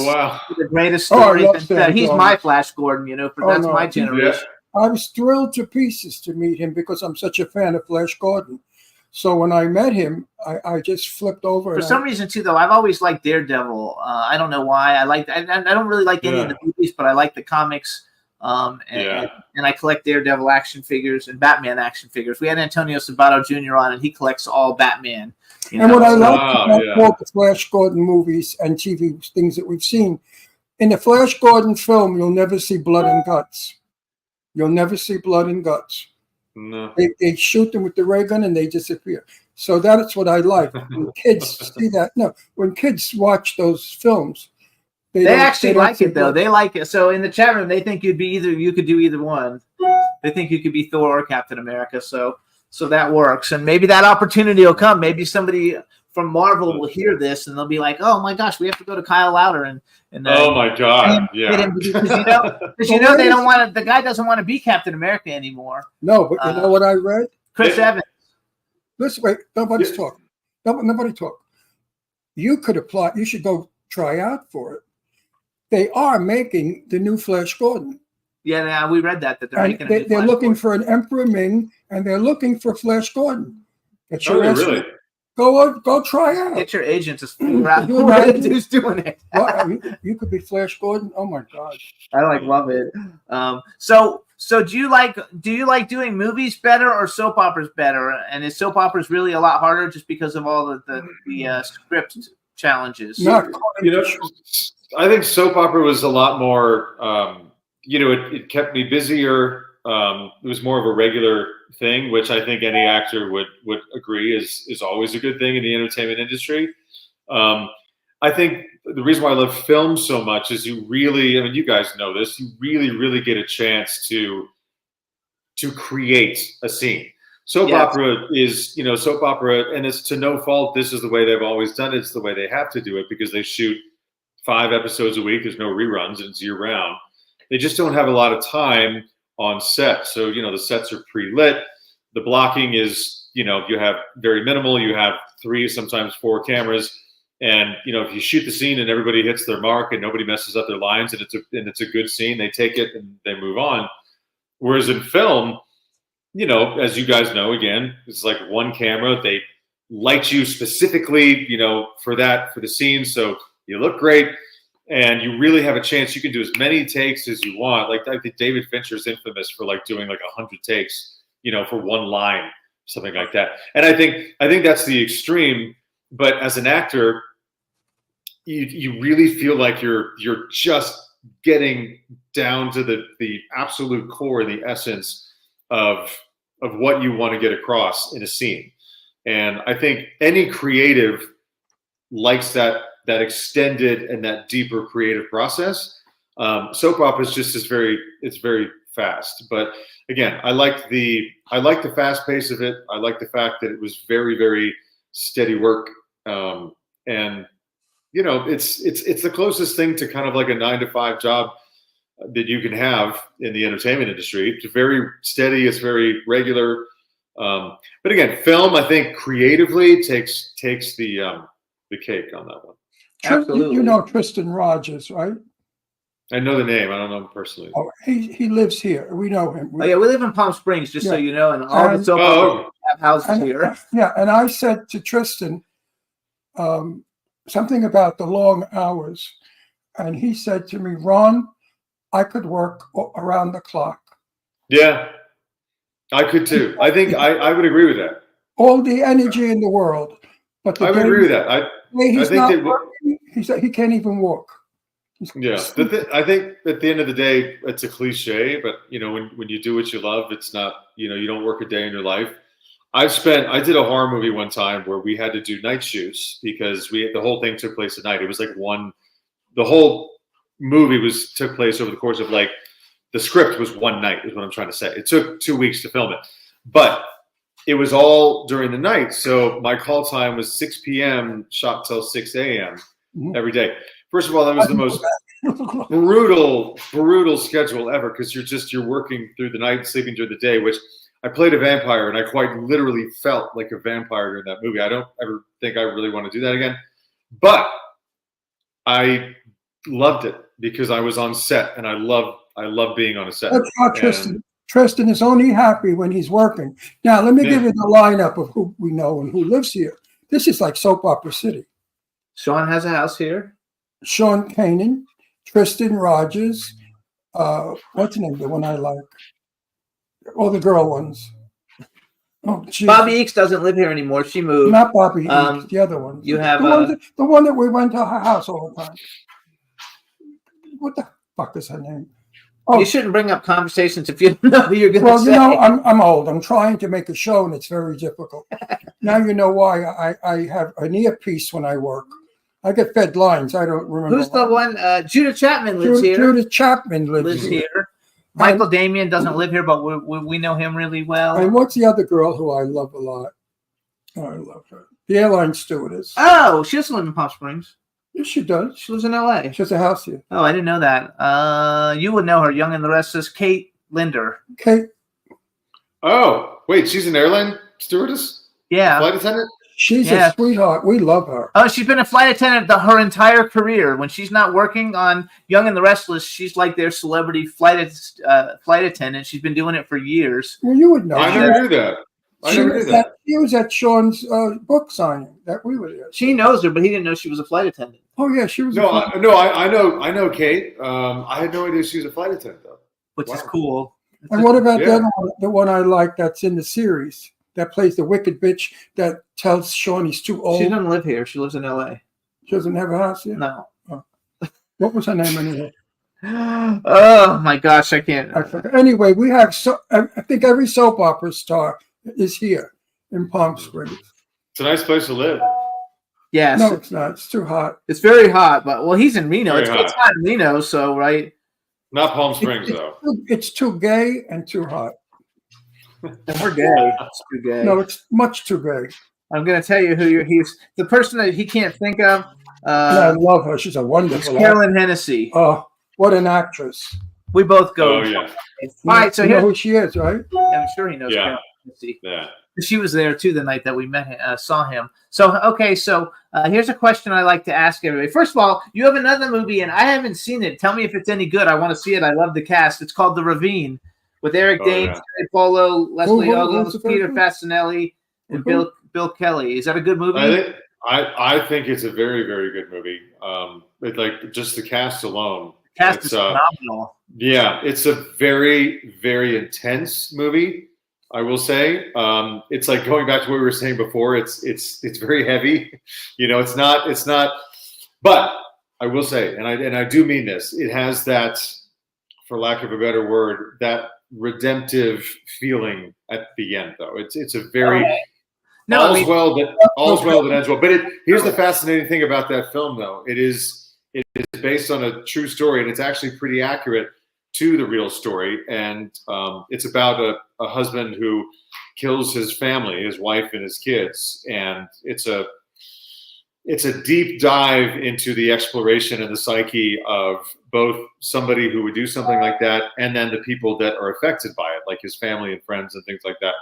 the greatest Oh, I stories. love And Sam he's Jones. my Flash Gordon, that's no. my generation. I was thrilled to pieces to meet him because I'm such a fan of Flash Gordon. So when I met him, I just flipped over. For some reason, too, though, I've always liked Daredevil. I don't know why. I don't really like any of the movies, but I like the comics. And I collect Daredevil action figures and Batman action figures. We had Antonio Sabato Jr. on, and he collects all Batman. And what I like about all the Flash Gordon movies and TV things that we've seen, in the Flash Gordon film, you'll never see blood and guts. You'll never see blood and guts. No. They shoot them with the ray gun and they disappear. So that's what I like. When kids see that, when kids watch those films, they actually like it though. They like it. So in the chat room, they think you could do either one. They think you could be Thor or Captain America. So that works. And maybe that opportunity will come. Maybe somebody from Marvel will hear this and they'll be like, "Oh my gosh, we have to go to Kyle Lowder and oh my God, yeah." Because they don't want to. The guy doesn't want to be Captain America anymore. No, but you know what I read? Chris Evans. Listen, wait. Nobody's talking. Nobody talk. You could apply. You should go try out for it. They are making the new Flash Gordon. Yeah, we read that they're making. They're looking for an Emperor Ming, and they're looking for Flash Gordon. Really? Go try out. Get your agent to figure out who's doing it. You could be Flash Gordon. Oh my God! I love it. So do you like doing movies better or soap operas better? And is soap operas really a lot harder just because of all the script challenges? I think soap opera was a lot more. It kept me busier. It was more of a regular thing, which I think any actor would agree is always a good thing in the entertainment industry. I think the reason why I love film so much is you guys know this, you really get a chance to create a scene. Soap opera is, soap opera, and it's to no fault. This is the way they've always done it. It's the way they have to do it because they shoot 5 episodes a week. There's no reruns and it's year round. They just don't have a lot of time on set. So, the sets are pre-lit. The blocking is, you have very minimal. You have 3, sometimes 4 cameras. And, if you shoot the scene and everybody hits their mark and nobody messes up their lines and it's a good scene, they take it and they move on. Whereas in film, as you guys know, again, it's like one camera. They light you specifically, for the scene. So you look great. And you really have a chance. You can do as many takes as you want. Like I think David Fincher's infamous for doing 100 takes, for one line, something like that. And I think that's the extreme. But as an actor, you really feel like you're just getting down to the absolute core, the essence of what you want to get across in a scene. And I think any creative likes that that extended and that deeper creative process. Soap opera is just it's very fast. But again, I like the fast pace of it. I like the fact that it was very, very steady work. And you know, it's the closest thing to kind of like a 9-to-5 job that you can have in the entertainment industry. It's very steady. It's very regular. But again, film, I think creatively takes the cake on that one. Absolutely. You know Tristan Rogers, right? I know the name. I don't know him personally. Oh, he lives here. We know him. Oh, yeah, we live in Palm Springs, just so Yeah. you know, and all the And- soap operas have houses here. Yeah, and I said to Tristan something about the long hours, and he said to me, "Ron, I could work around the clock. Yeah, I could too. I think I would agree with that. All the energy in the world, but the I would day- agree with that. he's think not that- working, he said he can't even walk. Yeah, I think at the end of the day, it's a cliche, but you know, when you do what you love, it's not, you know, you don't work a day in your life. I did a horror movie one time where we had to do night shoots because the whole thing took place at night. It was like the whole movie took place over the course of like, the script was one night is what I'm trying to say. It took 2 weeks to film it, but it was all during the night. So my call time was 6 p.m. shot till 6 a.m. every day. First of all, that was the most brutal schedule ever because you're working through the night, sleeping during the day, which I played a vampire and I quite literally felt like a vampire during that movie. I don't ever think I really want to do that again, but I loved it because I was on set and I love being on a set. That's how Tristan. Tristan is only happy when he's working. Now, let me give you the lineup of who we know and who lives here. This is like soap opera city. Sean has a house here. Sean Kanan, Tristan Rogers, what's the name? The one I like. All the girl ones. Oh, geez. Bobby Eakes doesn't live here anymore. She moved. Not Bobby Eakes, the other one. You have the one that we went to her house all the time. What the fuck is her name? Oh, you shouldn't bring up conversations if you don't know who you're going to well, say. you know, I'm old. I'm trying to make a show, and it's very difficult. Now you know why I have an earpiece when I work. I get fed lines. I don't remember. Who's the one? Judah Chapman lives here. Judith Chapman lives here. Michael Damian doesn't live here, but we know him really well. And what's the other girl who I love a lot? Oh, I love her. The airline stewardess. Oh, she doesn't live in Palm Springs. Yes, she does. She lives in L.A. She has a house here. Oh, I didn't know that. You would know her. Young and the Restless, Kate Linder. Kate. Oh, wait, she's an airline stewardess? Yeah. Flight attendant? She's a sweetheart. We love her. Oh, she's been a flight attendant her entire career. When she's not working on Young and the Restless, she's like their celebrity flight attendant. She's been doing it for years. Well, you would know. I never knew that. She was at Sean's book signing that we were there. She knows her, but he didn't know she was a flight attendant. Oh yeah, she was. I know Kate. I had no idea she was a flight attendant though. Which is cool. And what about the other one, the one I like that's in the series that plays the wicked bitch that tells Sean he's too old? She doesn't live here. She lives in L.A. She doesn't have a house here? No. Oh. What was her name anyway? Oh my gosh, I can't. I forgot. Anyway, we have I think every soap opera star is here in Palm Springs. It's a nice place to live. Yes. No, it's not. It's too hot. It's very hot, but he's in Reno. Very It's hot in Reno, so right. Not Palm Springs though. It's too gay and too hot. We're gay. It's too gay. No, it's much too gay. I'm going to tell you who he's the person that he can't think of. I love her. She's a wonderful. Carolyn Hennessy. Oh, what an actress! We both go. Oh yeah. All right, so you know here, who she is, right? I'm sure he knows. Yeah. Carolyn Hennessy. Yeah. She was there too the night that we met him, saw him. So okay, so here's a question I like to ask everybody. First of all, you have another movie, and I haven't seen it. Tell me if it's any good. I want to see it. I love the cast. It's called The Ravine with Eric Danes, Terry Polo, Leslie who's the Odom, Peter first Fasinelli, and Bill Kelly. Is that a good movie? I think it's a very, very good movie. Like just the cast alone. Cast is phenomenal. Yeah, it's a very, very intense movie. I will say, it's like going back to what we were saying before. It's very heavy. You know, it's not. But I will say, and I do mean this. It has that, for lack of a better word, that redemptive feeling at the end. Though it's a very No, all's well that ends well. But here's the fascinating thing about that film, though. It is based on a true story, and it's actually pretty accurate to the real story. And it's about a husband who kills his family, his wife and his kids, and it's a deep dive into the exploration and the psyche of both somebody who would do something like that and then the people that are affected by it, like his family and friends and things like that.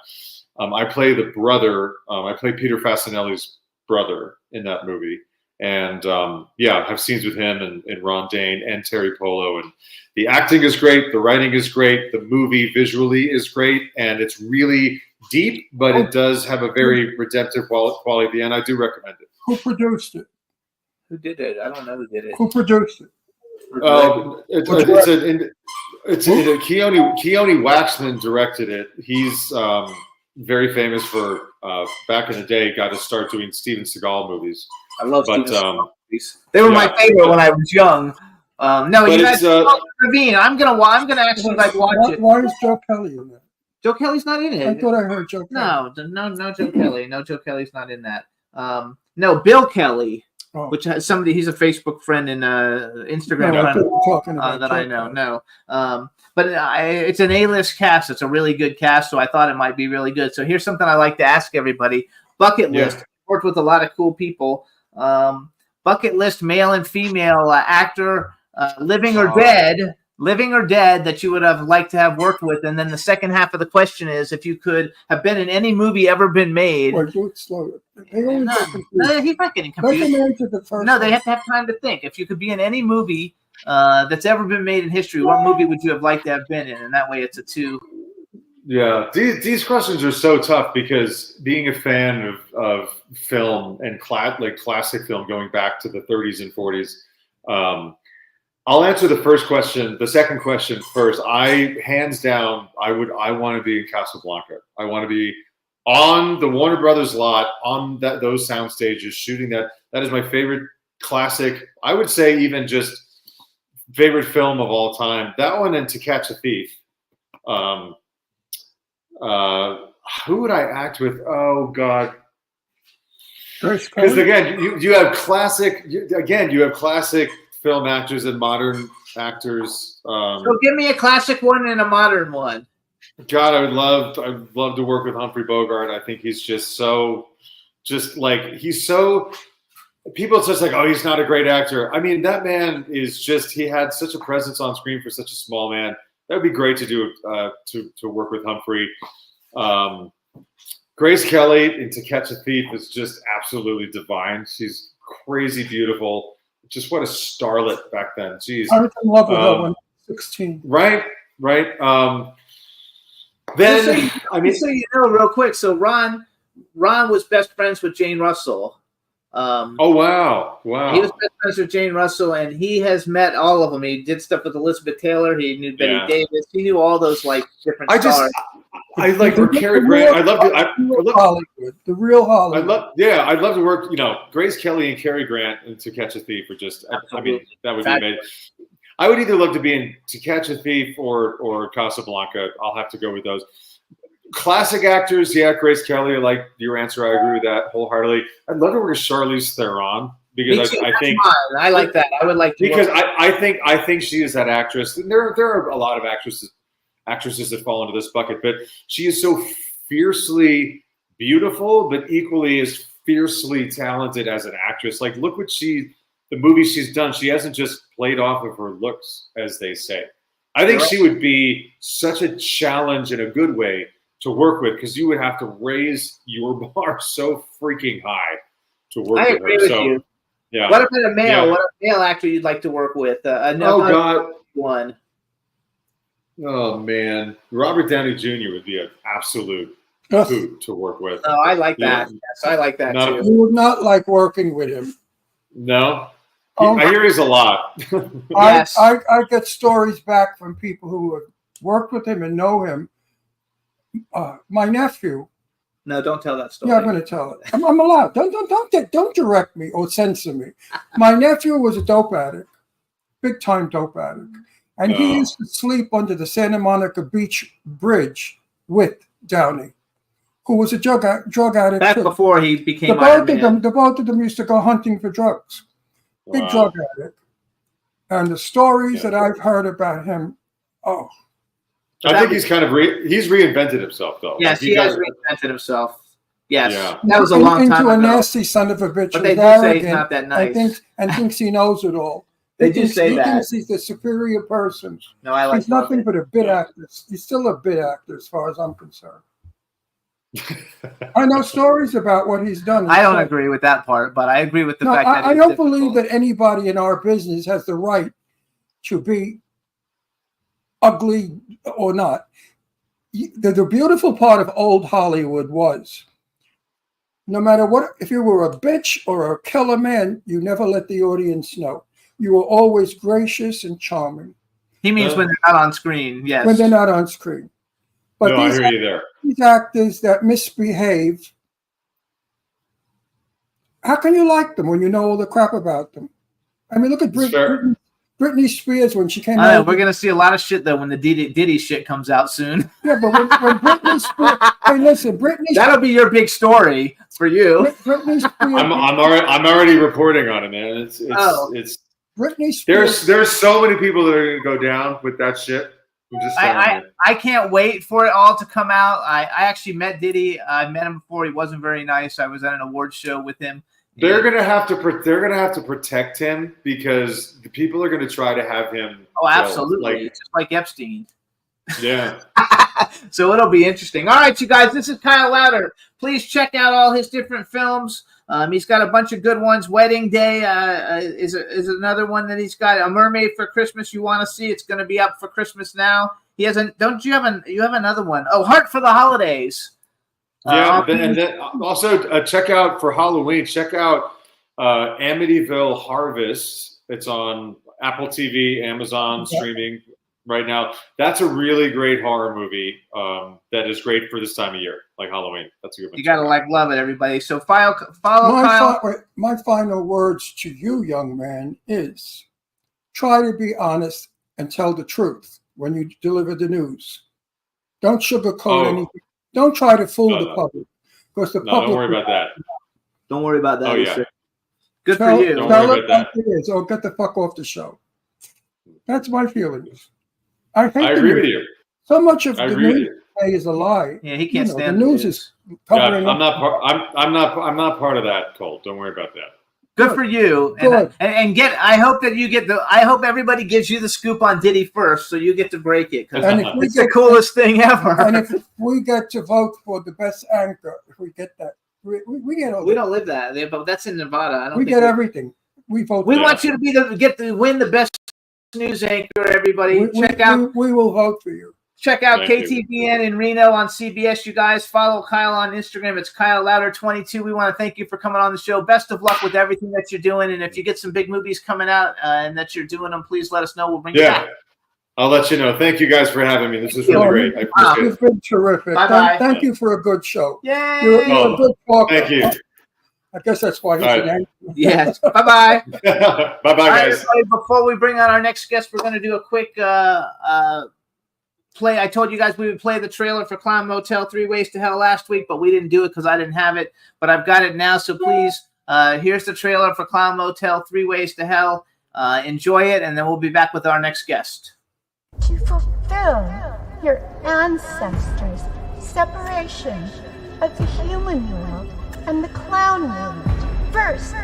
I play the brother. I play Peter Fasinelli's brother in that movie. And I have scenes with him and Ron Dane and Terry Polo. And the acting is great. The writing is great. The movie visually is great. And it's really deep, but it does have a very redemptive quality at the end. I do recommend it. Who produced it? Who did it? I don't know who did it. Who produced it? Keone Waxman directed it. He's very famous for back in the day. Got to start doing Steven Seagal movies. I love Steven Seagal movies. They were my favorite when I was young. No, you guys, Ravine. I'm gonna actually watch it. Why is Joe Kelly in that? Joe Kelly's not in it. I thought I heard Joe Kelly. No, Joe Kelly. No, Joe Kelly's not in that. No, Bill Kelly, which has somebody. He's a Facebook friend and Instagram friend that I know. No, but it's an A-list cast. It's a really good cast, so I thought it might be really good. So here's something I like to ask everybody: bucket list. Worked with a lot of cool people. Bucket list, male and female actor, living or dead. Living or dead that you would have liked to have worked with. And then the second half of the question is if you could have been in any movie ever been made. Wait, do it slower. He's not getting confused. No, they have to have time to think. If you could be in any movie that's ever been made in history, what movie would you have liked to have been in? And that way it's a 2. Yeah, these questions are so tough because being a fan of film and classic film going back to the 30s and 40s, I'll answer the first question. The second question first. Hands down, I want to be in Casablanca. I want to be on the Warner Brothers lot on those sound stages shooting that. That is my favorite classic. I would say even just favorite film of all time. That one and To Catch a Thief. Who would I act with? Oh God. Because again, you have classic. You have classic film actors and modern actors. So give me a classic one and a modern one. God, I'd love to work with Humphrey Bogart. I think he's he's so people just like, oh, he's not a great actor. I mean, that man is he had such a presence on screen for such a small man. That would be great to do to work with Humphrey. Grace Kelly in To Catch a Thief is just absolutely divine. She's crazy beautiful. Just what a starlet back then. Jeez. I was in love with her when I was 16. Right. Then so you know, real quick. So Ron was best friends with Jane Russell. Oh wow! He was best friends with Jane Russell, and he has met all of them. He did stuff with Elizabeth Taylor. He knew Betty Davis. He knew all those different stars. I like Cary Grant. I love Hollywood. The real Hollywood. I'd love to work. Grace Kelly and Cary Grant in To Catch a Thief are just. I mean, that would be amazing. I would either love to be in To Catch a Thief or Casablanca. I'll have to go with those. Classic actors, Grace Kelly. I like your answer. I agree with that wholeheartedly. I'd love to work with Charlize Theron because I think I like that. I would like to because I think she is that actress. And there are a lot of actresses that fall into this bucket, but she is so fiercely beautiful, but equally as fiercely talented as an actress. Like, look what the movies she's done. She hasn't just played off of her looks, as they say. I think she would be such a challenge in a good way to work with because you would have to raise your bar so freaking high to work with her. I agree with you. Yeah. What about a male? Yeah. What a male actor you'd like to work with? One. Oh man, Robert Downey Jr. would be an absolute hoot to work with. Oh, I like that. Yes, I like that too. You would not like working with him. No, I hear he's a lot. Yes. I get stories back from people who have worked with him and know him. My nephew. No, don't tell that story. Yeah, I'm going to tell it. I'm allowed. Don't direct me or censor me. My nephew was a dope addict, big time dope addict, and he used to sleep under the Santa Monica Beach Bridge with Downey, who was a drug addict. Back too. before he became The Iron both of them used to go hunting for drugs. Big Wow. drug addict. And the stories that I've heard about him, oh, I think he's kind of he's reinvented himself though. Yes, Like, he has does- reinvented himself. Yes, Yeah. that was a long time into a ago. nasty son of a bitch. But they who's do say he's arrogant not that nice. and thinks he knows it all. They do say he that. thinks he's the superior person. No, I like He's nothing Logan. but a bit actor. He's still a bit actor as far as I'm concerned. I know stories about what he's done. I don't agree with that part, but I agree with the No, fact that I he's don't difficult. believe that anybody in our business has the right to be ugly or not. The beautiful part of old Hollywood was, no matter what, if you were a bitch or a killer man, you never let the audience know. You were always gracious and charming. He means when they're not on screen, yes. When they're not on screen. But No, I hear you there. these actors that misbehave, how can you like them when you know all the crap about them? I mean, look at It's fair. Britney Spears when she came I know, out. we're gonna see a lot of shit though when the Diddy shit comes out soon. Yeah, but when Britney Spears, hey, listen, Britney. That'll be your big story for you. Britney Spears. I'm already reporting on it, man. It's Britney Spears. there's so many people that are gonna go down with that shit. I'm just telling you. I can't wait for it all to come out. I actually met Diddy. I met him before. He wasn't very nice. I was at an awards show with him. They're gonna have to protect him because the people are gonna try to have him. Oh, killed. absolutely. Just like Epstein. Yeah. So it'll be interesting. All right, you guys, this is Kyle Louder. Please check out all his different films. He's got a bunch of good ones. Wedding Day is another one that he's got. A Mermaid for Christmas. You want to see? It's going to be up for Christmas now. He hasn't. You have another one? Oh, Heart for the Holidays. Yeah, and then also check out for Halloween. Check out Amityville Harvest. It's on Apple TV, Amazon streaming right now. That's a really great horror movie that is great for this time of year, like Halloween. That's a good one. You gotta love it, everybody. So follow Kyle. My final words to you, young man, is try to be honest and tell the truth when you deliver the news. Don't sugarcoat anything. Don't try to fool the public, because the public. Don't worry about that. Don't worry about that. Oh, yeah. Good for you. Don't Tell worry it about like it is, or get the fuck off the show. That's my feelings. I agree with you. So much of I the agree with news you. today is a lie. Yeah, he can't stand the news. Is Yeah, covering I'm up. not part of that, Colt. Don't worry about that. Good for you. And I hope that you get I hope everybody gives you the scoop on Diddy first, so you get to break it, because it's the coolest thing ever. And if we get to vote for the best anchor, if we get that, we get all. We don't live that, but that's in Nevada. I don't. We think get everything. We vote. We want you to win the best news anchor. Everybody, We will vote for you. Check out Thank KTVN in Reno on CBS, you guys. Follow Kyle on Instagram. It's Kyle Louder 22. We want to thank you for coming on the show. Best of luck with everything that you're doing. And if you get some big movies coming out and that you're doing them, please let us know. We'll bring you back. I'll let you know. Thank you guys for having me. This is really great. I appreciate You've it. been terrific. Bye-bye. Thank you for a good show. Yay! You're a good talker. Thank you. I guess that's why he's All an right. anchor. Yes. Bye-bye. Bye-bye, All right, guys. everybody, before we bring on our next guest, we're going to do a quick play. I told you guys we would play the trailer for Clown Motel 3 Ways to Hell last week, but we didn't do it because I didn't have it. But I've got it now, so please, here's the trailer for Clown Motel 3 Ways to Hell. Enjoy it, and then we'll be back with our next guest. To fulfill your ancestors' separation of the human world and the clown world. First.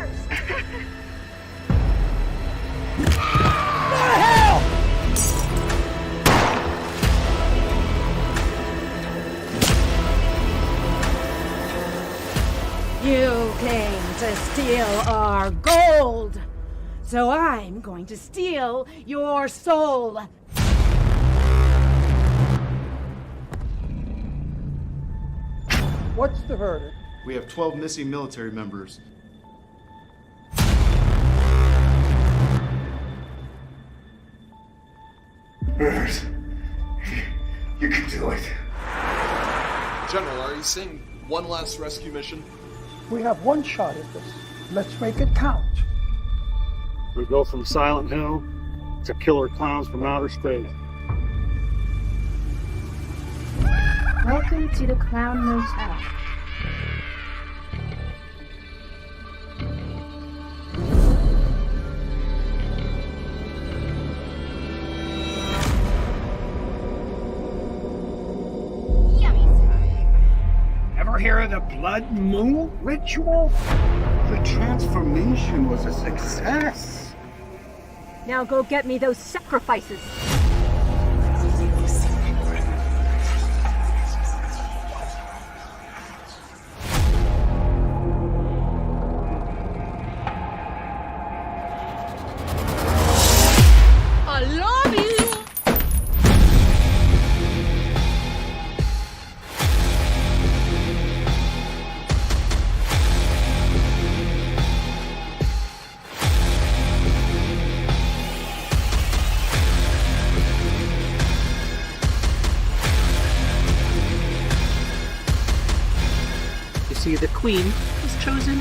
You came to steal our gold, so I'm going to steal your soul. What's the verdict? We have 12 missing military members. You can do it. General, are you saying one last rescue mission? We have one shot at this. Let's make it count. We go from Silent Hill to killer clowns from outer space. Welcome to the Clown Motel. ever hear of the blood moon ritual? The transformation was a success. Now go get me those sacrifices. I love you. You see, the queen was chosen.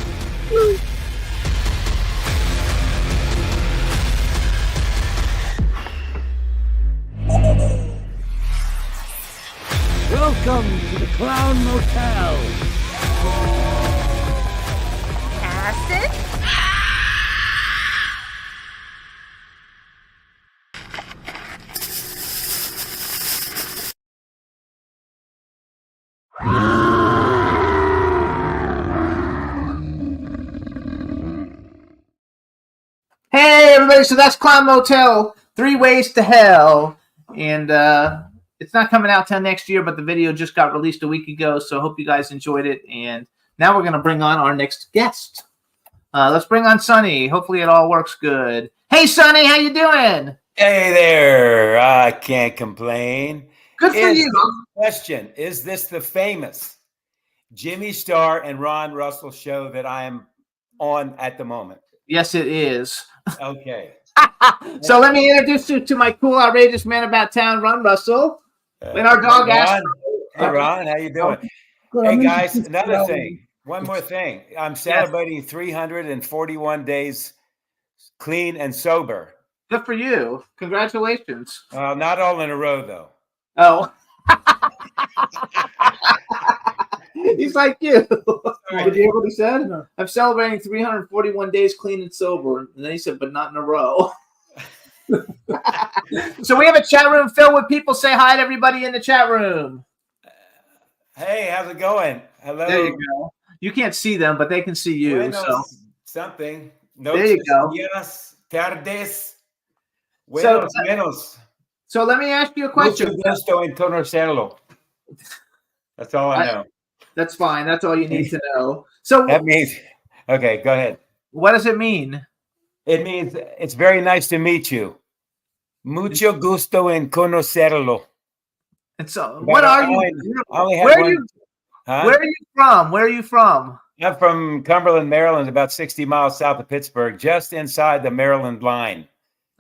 Welcome to the Clown Motel. Acid? Hey everybody, so that's Clown Motel, 3 Ways to Hell. And it's not coming out till next year, but the video just got released a week ago, so I hope you guys enjoyed it. And now we're going to bring on our next guest. Let's bring on Sonny. Hopefully it all works good. Hey Sonny, how you doing? Hey there, I can't complain. Good for you. Question, is this the famous Jimmy Star and Ron Russell show that I am on at the moment? Yes, it is. Okay. So let me introduce you to my cool, outrageous man about town, Ron Russell. And our dog, Ron. Astro. Hey, Ron, how you doing? Hey, guys, another thing. One more thing. I'm celebrating 341 days clean and sober. Good for you. Congratulations. Not all in a row, though. Oh. He's like you. Did you hear what he said? No. I'm celebrating 341 days clean and sober. And then he said, but not in a row. So we have a chat room filled with people. Say hi to everybody in the chat room. Hey, how's it going? Hello. There you go. You can't see them, but they can see you. Buenos so something. There you go. Buenas tardes. Buenos menos. So let me ask you a question. Mucho gusto en conocerlo. That's all I know. That's fine. That's all you need to know. So that means, okay, go ahead. What does it mean? It means it's very nice to meet you. Mucho gusto en conocerlo. And so, what are you? Where are you? Huh? Where are you from? Where are you from? I'm from Cumberland, Maryland, about 60 miles south of Pittsburgh, just inside the Maryland line.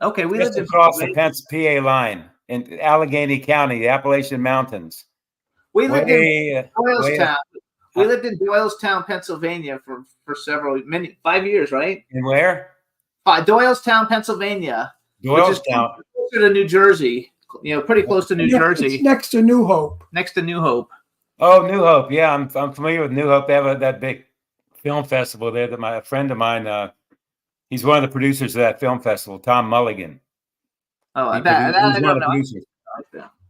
Okay, we just lived across the PA line in Allegheny County, the Appalachian Mountains. We lived in Doylestown. We lived in Doylestown, Pennsylvania for 5 years, right? And where? Doylestown, Pennsylvania. Doylestown. Closer to New Jersey. Pretty close to New Jersey. It's next to New Hope. Next to New Hope. Oh, New Hope. Yeah, I'm familiar with New Hope. They have that big film festival there that a friend of mine, he's one of the producers of that film festival, Tom Mulligan. Oh, I don't know.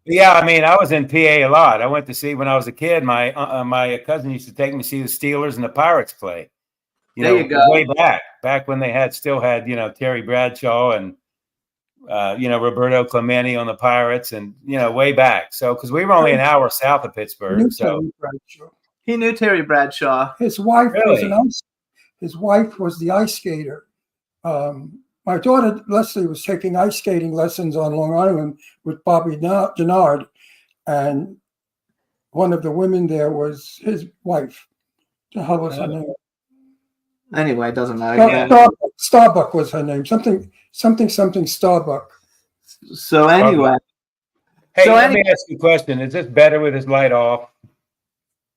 Yeah, I mean, I was in PA a lot. I went to see when I was a kid. My cousin used to take me to see the Steelers and the Pirates play. There you go. Way back when they still had Terry Bradshaw and Roberto Clemente on the Pirates, and way back. So because we were only an hour south of Pittsburgh, so he knew Terry Bradshaw. His wife was the ice skater. My daughter Leslie was taking ice skating lessons on Long Island with Bobby Denard, and one of the women there was his wife. The hell was her name? Anyway, it doesn't matter. Starbuck was her name. Something Starbuck. So anyway. Hey, let me ask you a question. Is this better with his light off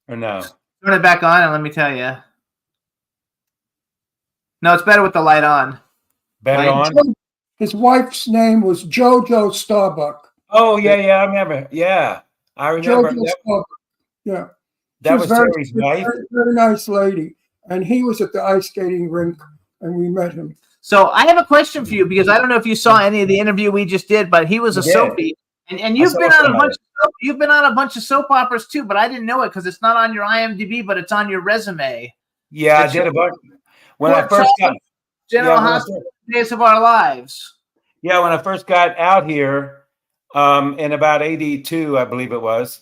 or no? Turn it back on and let me tell you. No, it's better with the light on. Better on? His wife's name was JoJo Starbuck. Oh, yeah, I remember. Yeah, I remember. JoJo Starbuck. Yeah. That was Terry's wife? Very nice lady. And he was at the ice skating rink, and we met him. So I have a question for you, because I don't know if you saw any of the interview we just did, but he was a soapy. And you've been on a bunch of soap operas too, but I didn't know it because it's not on your IMDb, but it's on your resume. Yeah, I did a bunch. When I first got General Hospital, Days of Our Lives. Yeah, when I first got out here, in about 82, I believe it was.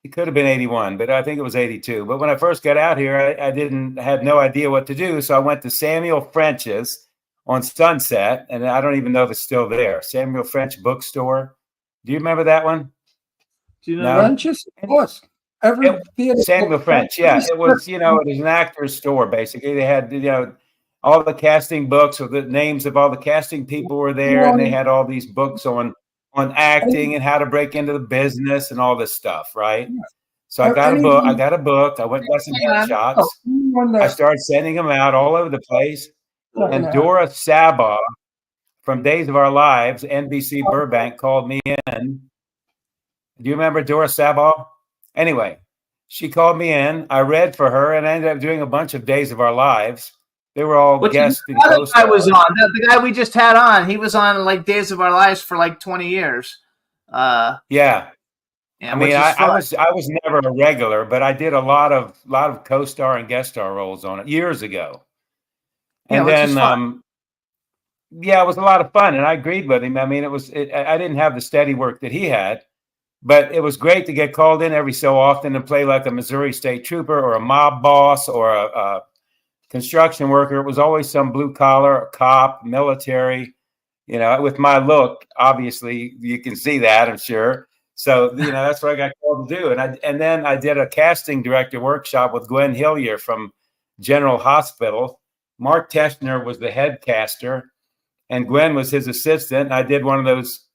It could have been 81, but I think it was 82. But when I first got out here, I had no idea what to do. So I went to Samuel French's on Sunset, and I don't even know if it's still there. Samuel French Bookstore. Do you remember that one? Do you know French's? Of course. Samuel French, yeah. It was, it was an actor's store, basically. They had, all the casting books, or the names of all the casting people were there, and they had all these books on acting and how to break into the business and all this stuff, right? So I got a book. I went and got some headshots. I started sending them out all over the place. And Dora Sabaw from Days of Our Lives, NBC Burbank, called me in. Do you remember Dora Sabaw? Anyway, she called me in. I read for her, and I ended up doing a bunch of Days of Our Lives. They were all guests. The guy was on. The guy we just had on. He was on like Days of Our Lives for like 20 years. Yeah. I mean, I was never a regular, but I did a lot of co-star and guest star roles on it years ago. And then, it was a lot of fun, and I agreed with him. I mean, I didn't have the steady work that he had, but it was great to get called in every so often and play like a Missouri State Trooper or a mob boss or a construction worker. It was always some blue collar, a cop, military. With my look, obviously you can see that, I'm sure. So that's what I got called to do. And then I did a casting director workshop with Gwen Hillier from General Hospital. Mark Teschner was the head caster, and Gwen was his assistant. And I did one of those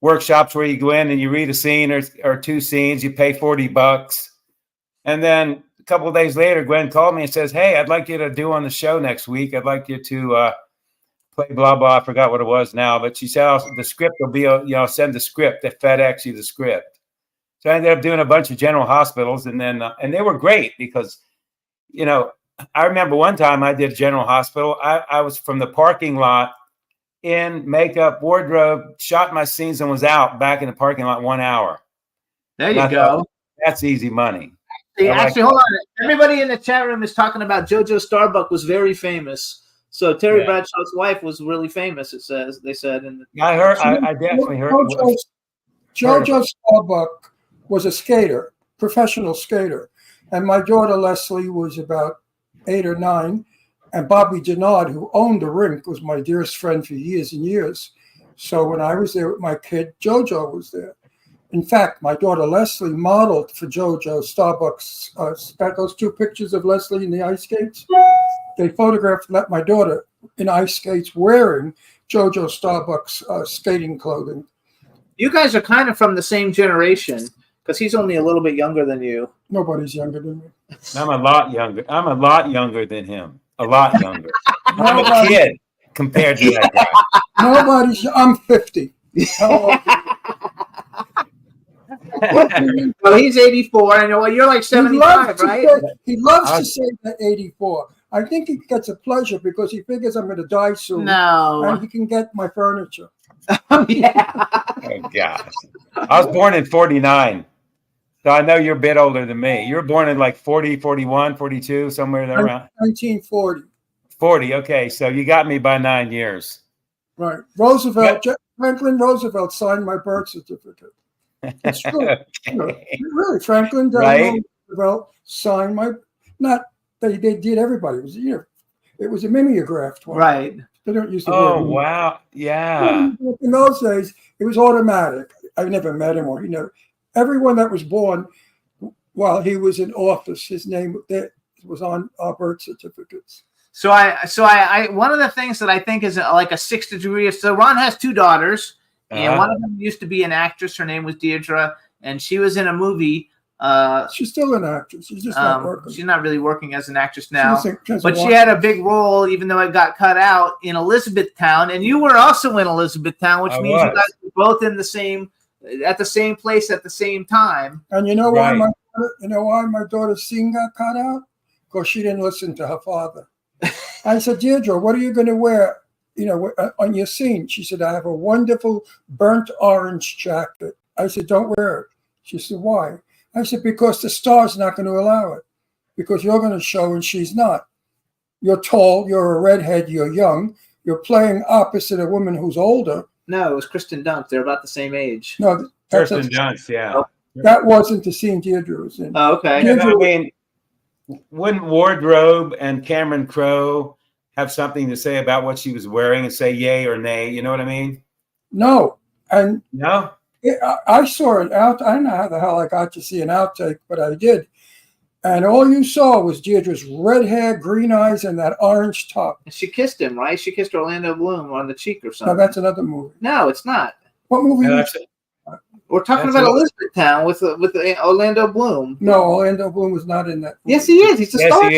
workshops where you go in and you read a scene or two scenes, you pay $40. And then a couple of days later, Gwen called me and says, "Hey, I'd like you to do on the show next week. I'd like you to play blah, blah." I forgot what it was now, but she said, the script will be, send the script to FedEx you the script. So I ended up doing a bunch of General Hospitals, and then, and they were great because, I remember one time I did General Hospital. I was from the parking lot in makeup, wardrobe, shot my scenes and was out back in the parking lot 1 hour. There you go. That's easy money. Actually, hold on. Everybody in the chat room is talking about JoJo Starbuck was very famous. So Terry Bradshaw's wife was really famous. They said. I definitely heard. JoJo Starbuck was a skater, professional skater, and my daughter Leslie was about 8 or 9, and Bobby Denard, who owned the rink, was my dearest friend for years and years. So when I was there with my kid, JoJo was there. In fact, my daughter Leslie modeled for JoJo Starbuck's. Those 2 pictures of Leslie in the ice skates. They photographed my daughter in ice skates wearing JoJo Starbuck's skating clothing. You guys are kind of from the same generation because he's only a little bit younger than you. Nobody's younger than me. I'm a lot younger. I'm a lot younger than him. A lot younger. I'm a kid compared to that guy. I'm 50. Well, he's 84, and you're like 75, right? He loves to say that 84. I think he gets a pleasure because he figures I'm going to die soon. No. And he can get my furniture. Yeah. Oh, gosh. I was born in 49. So I know you're a bit older than me. You were born in like 40, 41, 42, somewhere there around. 1940. 40, okay. So you got me by 9 years. Right. Franklin Roosevelt signed my birth certificate. It's true. Okay. Really, Franklin Delano Roosevelt signed my. Not they did everybody. It was a mimeographed one. Right. They don't use the word. word. Wow. Yeah. In those days, it was automatic. I never met him or everyone that was born while he was in office, his name was on our birth certificates. So I one of the things that I think is like a 6th degree. So Ron has 2 daughters. And one of them used to be an actress. Her name was Deirdre, and she was in a movie. She's still an actress. She's just not working. She's not really working as an actress now. But she had a big role, even though it got cut out, in Elizabethtown. And you were also in Elizabethtown, which means you guys were both in at the same place at the same time. And you know why my daughter's scene got cut out? Because she didn't listen to her father. I said, Deirdre, what are you going to wear on your scene. She said, I have a wonderful burnt orange jacket. I said, don't wear it. She said, why? I said, because the star's not going to allow it. Because you're going to show and she's not. You're tall, you're a redhead, you're young. You're playing opposite a woman who's older. No, it was Kristen Dunst. They're about the same age. No, Kirsten Dunst, yeah. That wasn't the scene Deirdre was in. Oh, okay. Deirdre, I mean, wouldn't Wardrobe and Cameron Crowe have something to say about what she was wearing and say yay or nay? You know what I mean? No. And no, I saw it out. I don't know how the hell I got to see an outtake, but I did. And all you saw was Deirdre's red hair, green eyes, and that orange top. And she kissed him, right? She kissed Orlando Bloom on the cheek or something. No, that's another movie. No, it's not. What movie? No, We're talking about Elizabethtown with Orlando Bloom. No, Orlando Bloom was not in that movie. Yes, he is. He's the star.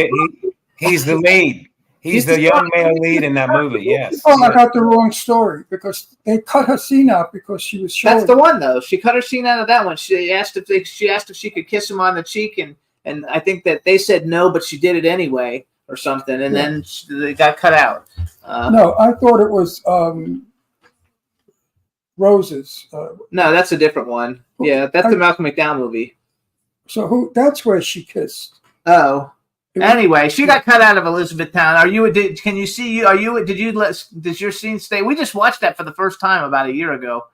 He's the lead. He's the young male lead in that movie. Yes. Oh, I got the wrong story because they cut her scene out because she was showing. That's the one, though. She cut her scene out of that one. She asked if she could kiss him on the cheek, and I think that they said no, but she did it anyway or something, and then they got cut out. No, I thought it was Roses. No, that's a different one. Yeah, that's the Malcolm McDowell movie. So that's where she kissed. Oh. Anyway, she got cut out of Elizabethtown. Does your scene stay? We just watched that for the first time about a year ago.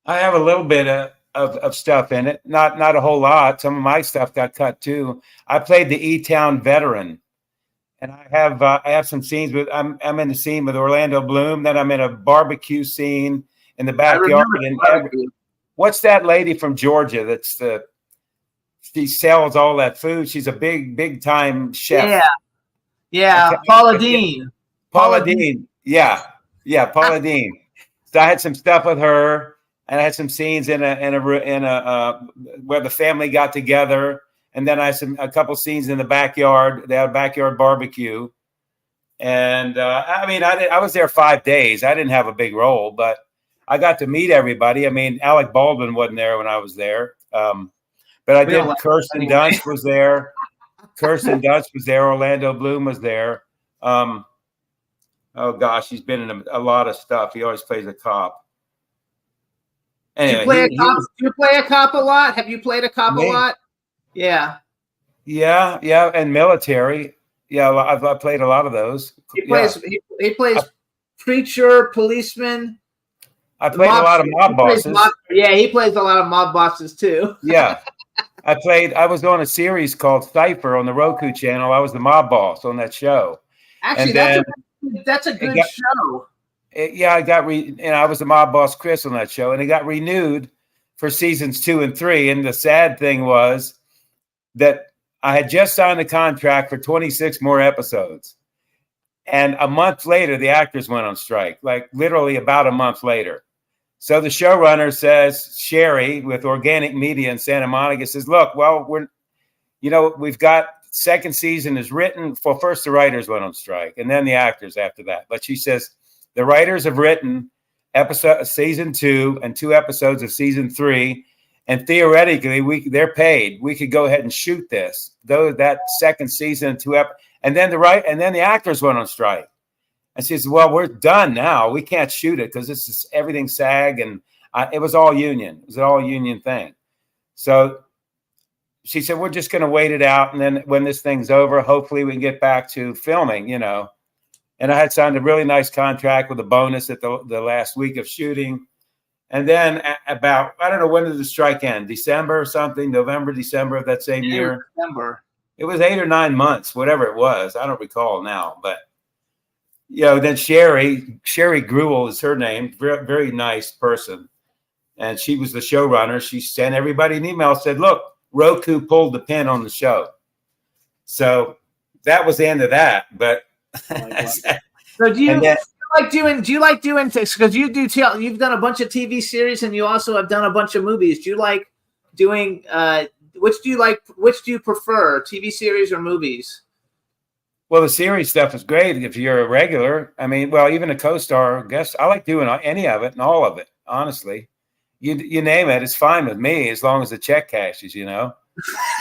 I have a little bit of stuff in it. Not a whole lot. Some of my stuff got cut too. I played the E-Town veteran. And I have some scenes with I'm in the scene with Orlando Bloom, then I'm in a barbecue scene in the backyard. What's that lady from Georgia she sells all that food. She's a big time chef. Yeah. Paula Deen. Paula Deen. Yeah, Paula Deen. So I had some stuff with her, and I had some scenes in a where the family got together, and then I had a couple scenes in the backyard. They had a backyard barbecue, and I was there 5 days. I didn't have a big role, but I got to meet everybody. I mean, Alec Baldwin wasn't there when I was there. But I did. Kirsten Dunst was there. Orlando Bloom was there. Oh gosh, he's been in a lot of stuff. He always plays a cop. Anyway, do you play a cop a lot? Have you played a cop a lot? Yeah. Yeah, and military. Yeah, I've played a lot of those. He plays preacher, policeman. I played a lot of mob bosses. He plays a lot of mob bosses too. Yeah. I was on a series called Cypher on the Roku channel. I was the mob boss on that show. Actually, that's a good show. I was the mob boss Chris on that show, and it got renewed for seasons 2 and 3. And the sad thing was that I had just signed a contract for 26 more episodes. And a month later, the actors went on strike, like literally about a month later. So the showrunner says, Sherry with Organic Media in Santa Monica says, look, well, we've got second season is written. Well, first the writers went on strike and then the actors after that. But she says the writers have written season 2 and 2 episodes of season 3. And theoretically, they're paid. We could go ahead and shoot this, though that second season and 2 episodes. And then the actors went on strike. And she says, well, we're done now. We can't shoot it because this is everything SAG. And it was all union. It was an all union thing. So she said, we're just going to wait it out. And then when this thing's over, hopefully we can get back to filming, And I had signed a really nice contract with a bonus at the last week of shooting. And then about, I don't know, when did the strike end? December or something? November, December of that same year? December. It was 8 or 9 months, whatever it was. I don't recall now, but then Sherry Gruel is her name, very, very nice person. And she was the showrunner. She sent everybody an email, said, look, Roku pulled the pin on the show. So that was the end of that. But so do you like doing because you've done a bunch of TV series and you also have done a bunch of movies. Do you like doing which do you prefer, TV series or movies? Well, the series stuff is great if you're a regular. I mean, well, even a co-star guest, I like doing any of it and all of it, honestly. You name it, it's fine with me as long as the check cashes, If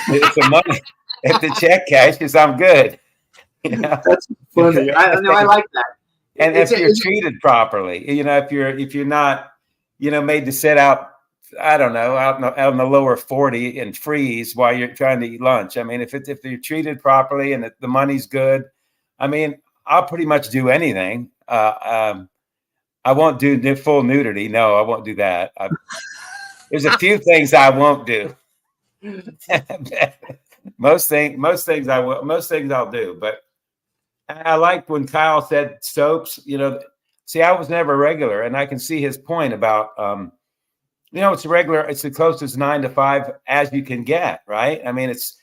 the check cashes, I'm good. That's funny. I like that. And if you're treated properly, if you're not, made to sit out, I don't know, out in the lower 40 and freeze while you're trying to eat lunch. I mean, if you're treated properly and the money's good, I mean, I'll pretty much do anything. I won't do full nudity. No, I won't do that. There's a few things I won't do. most things I'll do. But I like when Kyle said soaps. See, I was never regular, and I can see his point about it's regular. It's the closest 9 to 5 as you can get, right? I mean, it's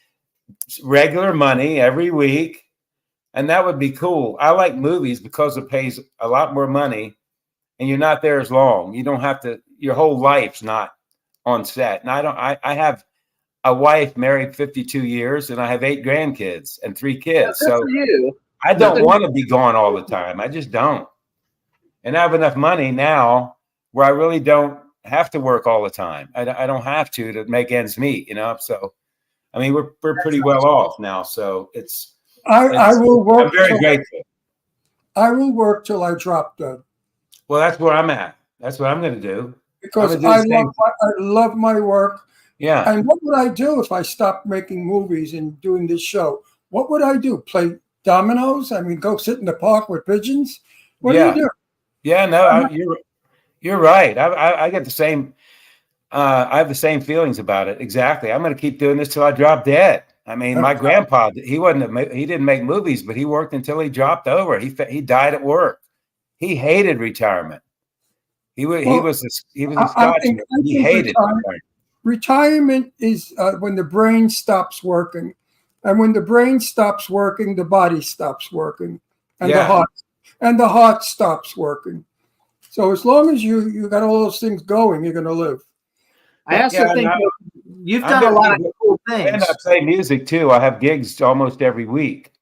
regular money every week, and that would be cool. I like movies because it pays a lot more money, and you're not there as long. You don't have to. Your whole life's not on set. And I have a wife married 52 years, and I have 8 grandkids and 3 kids. So I don't want to be gone all the time. I just don't. And I have enough money now where I really don't have to work all the time. I don't have to make ends meet, So, I mean, we're pretty well off now. So I will work. I'm very grateful. I will work till I drop dead. Well, that's where I'm at. That's what I'm going to do. Because I love my work. Yeah. And what would I do if I stopped making movies and doing this show? What would I do? Play dominoes? I mean, go sit in the park with pigeons? What do you do? Yeah, no, you're right. I get the same. I have the same feelings about it. Exactly. I'm going to keep doing this till I drop dead. I mean, my grandpa, he didn't make movies, but he worked until he dropped over. He died at work. He hated retirement. He was a Scotsman. He hated retirement. Retirement is when the brain stops working, and when the brain stops working, the body stops working, and the heart stops working. So as long as you got all those things going, you're going to live. I also think you've done a lot of cool things. And I play music too. I have gigs almost every week.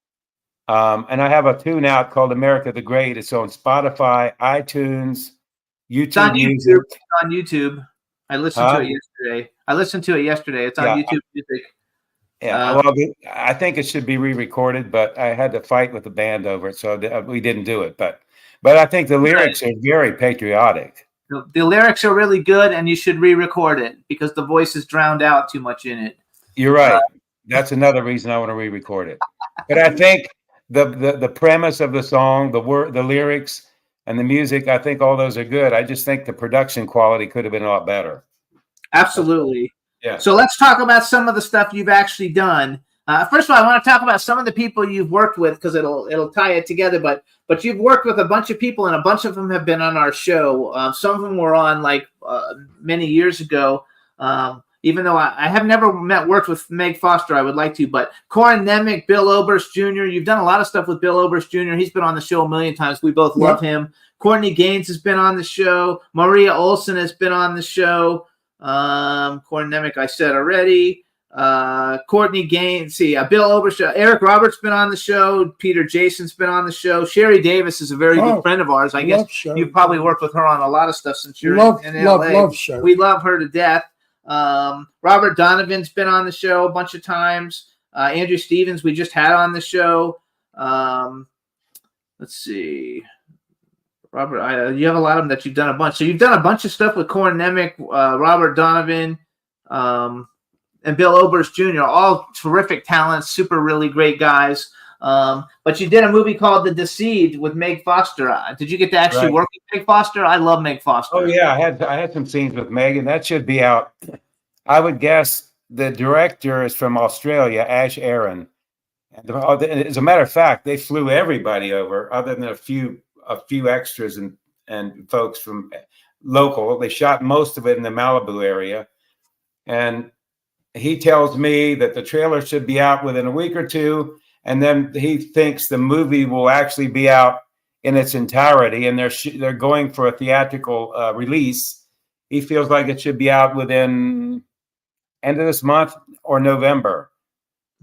And I have a tune out called America the Great. It's on Spotify, iTunes, YouTube Music. It's on YouTube. I listened to it yesterday. It's on YouTube Music. Yeah, well, I think it should be re-recorded, but I had to fight with the band over it, so we didn't do it. But I think the lyrics are very patriotic. The lyrics are really good, and you should re-record it because the voice is drowned out too much in it. You're right. That's another reason I want to re-record it. But I think the premise of the song, the lyrics, and the music, I think all those are good. I just think the production quality could have been a lot better. Absolutely. Yeah. So let's talk about some of the stuff you've actually done. First of all, I want to talk about some of the people you've worked with because it'll tie it together. But you've worked with a bunch of people, and a bunch of them have been on our show. Some of them were on many years ago. Even though I have never worked with Meg Foster, I would like to. But Corin Nemec, Bill Oberst Jr., you've done a lot of stuff with Bill Oberst Jr. He's been on the show a million times. We both love him. Courtney Gaines has been on the show. Maria Olsen has been on the show. Corin Nemec, I said already. Courtney Gaines, Bill Oberst, Eric Roberts been on the show. Peter Jason's been on the show. Sherry Davis is a very good friend of ours. I guess you've probably worked with her on a lot of stuff since you're in LA. We love her to death. Robert Donovan's been on the show a bunch of times. Andrew Stevens we just had on the show. Let's see. Robert, you have a lot of them that you've done a bunch. So you've done a bunch of stuff with Corin Nemec, Robert Donovan, and Bill Oberst Jr., all terrific talents, super really great guys. But you did a movie called The Deceived with Meg Foster. Did you get to actually work with Meg Foster? I love Meg Foster. Oh yeah, I had some scenes with Meg, and that should be out. I would guess the director is from Australia, Ash Aaron. And as a matter of fact, they flew everybody over, other than a few extras and folks from local. They shot most of it in the Malibu area, and he tells me that the trailer should be out within a week or two. And then he thinks the movie will actually be out in its entirety, and they're going for a theatrical release. He feels like it should be out within end of this month or November.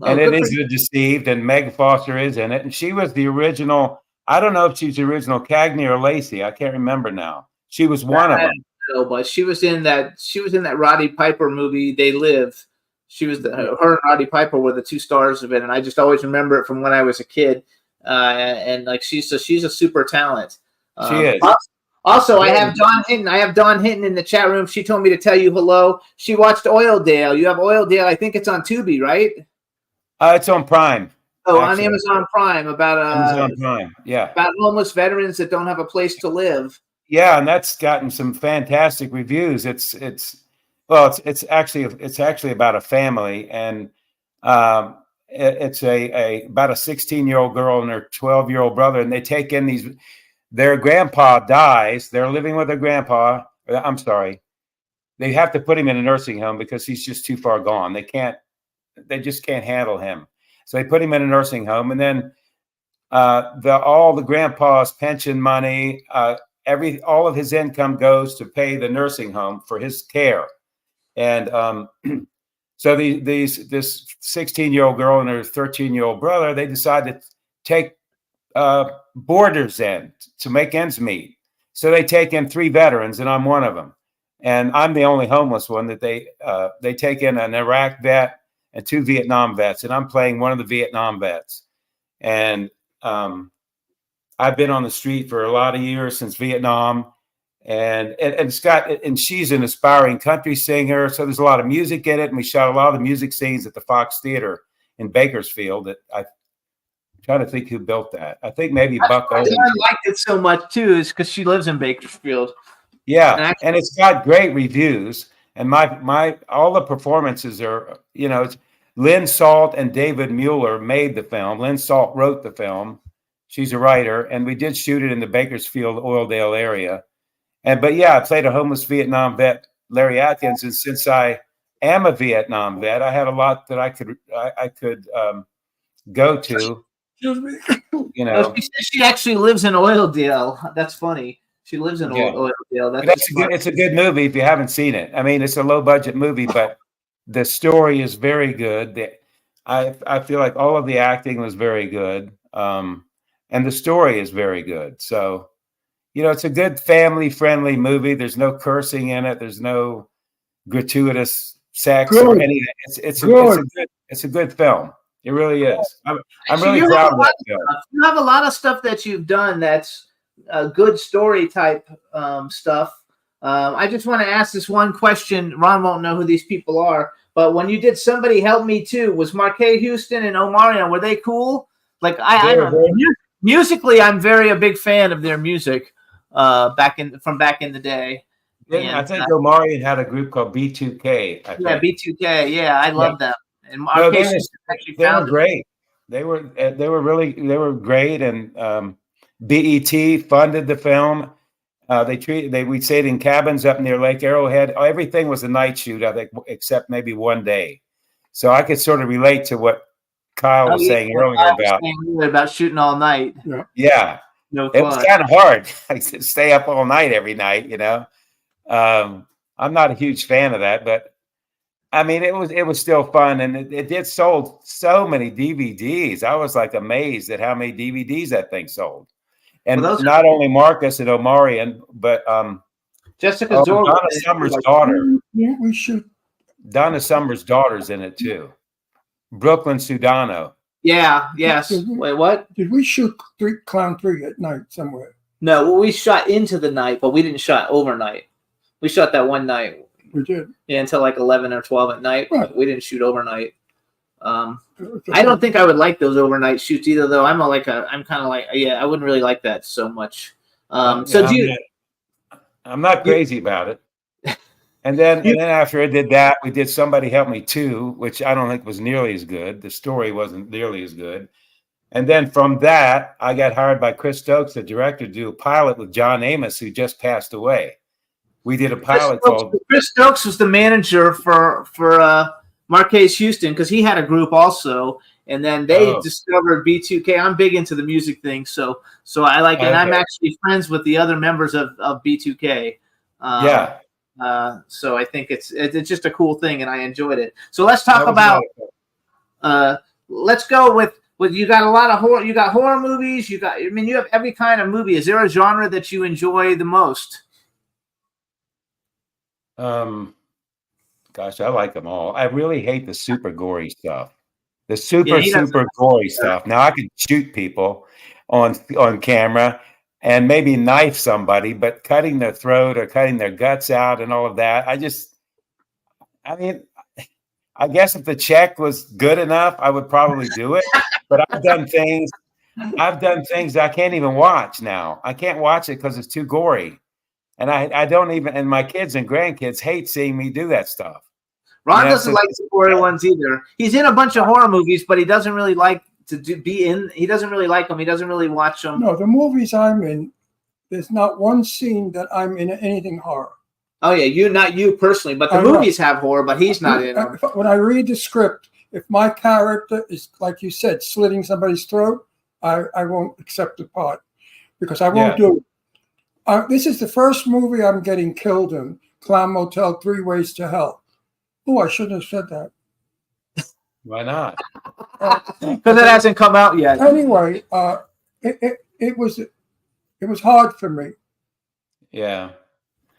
And it is The Deceived, and Meg Foster is in it. And she was the original. I don't know if she's the original Cagney or Lacey. I can't remember now. She was one of them. No, but she was in that Roddy Piper movie, They Live. She was her and Roddy Piper were the two stars of it, and I just always remember it from when I was a kid. and like she's a super talent. She is. Also, I have Dawn Hinton. I have Dawn Hinton in the chat room. She told me to tell you hello. She watched Oildale. You have Oildale. I think it's on Tubi, right? It's on Prime. Oh, actually. on Amazon Prime about Amazon Prime. Yeah. about homeless veterans that don't have a place to live. Yeah, and that's gotten some fantastic reviews. It's actually about a family, and it's about a 16-year-old girl and her 12-year-old brother, and they take in these. Their grandpa dies. They're living with their grandpa. I'm sorry. They have to put him in a nursing home because he's just too far gone. They just can't handle him. So they put him in a nursing home, and then all the grandpa's pension money, all of his income goes to pay the nursing home for his care. And so this 16-year-old girl and her 13-year-old brother, they decide to take boarders in to make ends meet. So they take in 3 veterans, and I'm one of them. And I'm the only homeless one that they take in an Iraq vet and 2 Vietnam vets, and I'm playing one of the Vietnam vets. And I've been on the street for a lot of years since Vietnam, and she's an aspiring country singer. So there's a lot of music in it, and we shot a lot of the music scenes at the Fox Theater in Bakersfield. I'm trying to think who built that. I think maybe Buck Owens. I liked it so much too, is because she lives in Bakersfield. Yeah, and it's got great reviews. And my all the performances are, it's Lynn Salt and David Mueller made the film. Lynn Salt wrote the film. She's a writer, and we did shoot it in the Bakersfield, Oildale area. But I played a homeless Vietnam vet, Larry Atkins, and since I am a Vietnam vet, I had a lot that I could go to. She actually lives in Oildale. That's funny. She lives in Oildale. It's a good movie if you haven't seen it. I mean, it's a low budget movie, but the story is very good. I feel like all of the acting was very good, and the story is very good. So, it's a good family friendly movie. There's no cursing in it. There's no gratuitous sex or anything. It's a good film. It really is. I'm really proud of that film. You have a lot of stuff that you've done that's good story type stuff. I just want to ask this one question. Ron won't know who these people are, but when you did Somebody Help Me Too, was Marquette Houston and Omarion, were they cool? Like musically, I'm a big fan of their music back in the day. Yeah, I think Omarion had a group called B2K. B2K. Yeah, I love them. And they were great. They were great, and BET funded the film. We stayed in cabins up near Lake Arrowhead. Everything was a night shoot, I think, except maybe one day. So I could sort of relate to what Kyle was saying earlier about shooting all night. Yeah. No fun. It was kind of hard to stay up all night every night. I'm not a huge fan of that, but I mean, it was still fun, and it did sold so many DVDs. I was like amazed at how many DVDs that thing sold. And not only Marcus and Omarion, but Jessica Zorba, Donna Summer's daughter. Yeah, we should. Donna Summer's daughter's in it too. Brooklyn Sudano. Yeah. Yes. Wait, what? Did we shoot Clown 3 at night somewhere? No, well, we shot into the night, but we didn't shot overnight. We shot that one night. We did. Yeah, until like 11 or 12 at night. Right. We didn't shoot overnight. I don't think I would like those overnight shoots either, though. I wouldn't really like that so much. I'm not crazy about it. And then after I did that, we did Somebody Help Me Too, which I don't think was nearly as good. The story wasn't nearly as good. And then from that, I got hired by Chris Stokes, the director, to do a pilot with John Amos, who just passed away. We did a pilot called Chris Stokes was the manager for Marquette Houston, because he had a group also, and then they discovered B2K. I'm big into the music thing, so I like it. And I'm actually friends with the other members of B2K. So I think it's just a cool thing, and I enjoyed it. So let's talk about. Let's go with you got a lot of horror. You got horror movies. You have every kind of movie. Is there a genre that you enjoy the most? Gosh, I like them all. I really hate the super gory stuff. The super he doesn't- super gory stuff. Now I could shoot people on camera and maybe knife somebody, but cutting their throat or cutting their guts out and all of that, I mean, I guess if the check was good enough, I would probably do it. But I've done things that I can't even watch now. I can't watch it because it's too gory. And I don't even, and my kids and grandkids hate seeing me do that stuff. Ron doesn't like the gory ones either. He's in a bunch of horror movies, but he doesn't really like to be in. He doesn't really like them. He doesn't really watch them. No, the movies I'm in, there's not one scene that I'm in anything horror. Oh yeah, not you personally, but the movies have horror, but he's not in them. When I read the script, if my character is, like you said, slitting somebody's throat, I won't accept the part because I won't do it. This is the first movie I'm getting killed in, Clown Motel, 3 Ways to Hell. Oh, I shouldn't have said that. Why not? Because it hasn't come out yet. Anyway, it was hard for me. Yeah.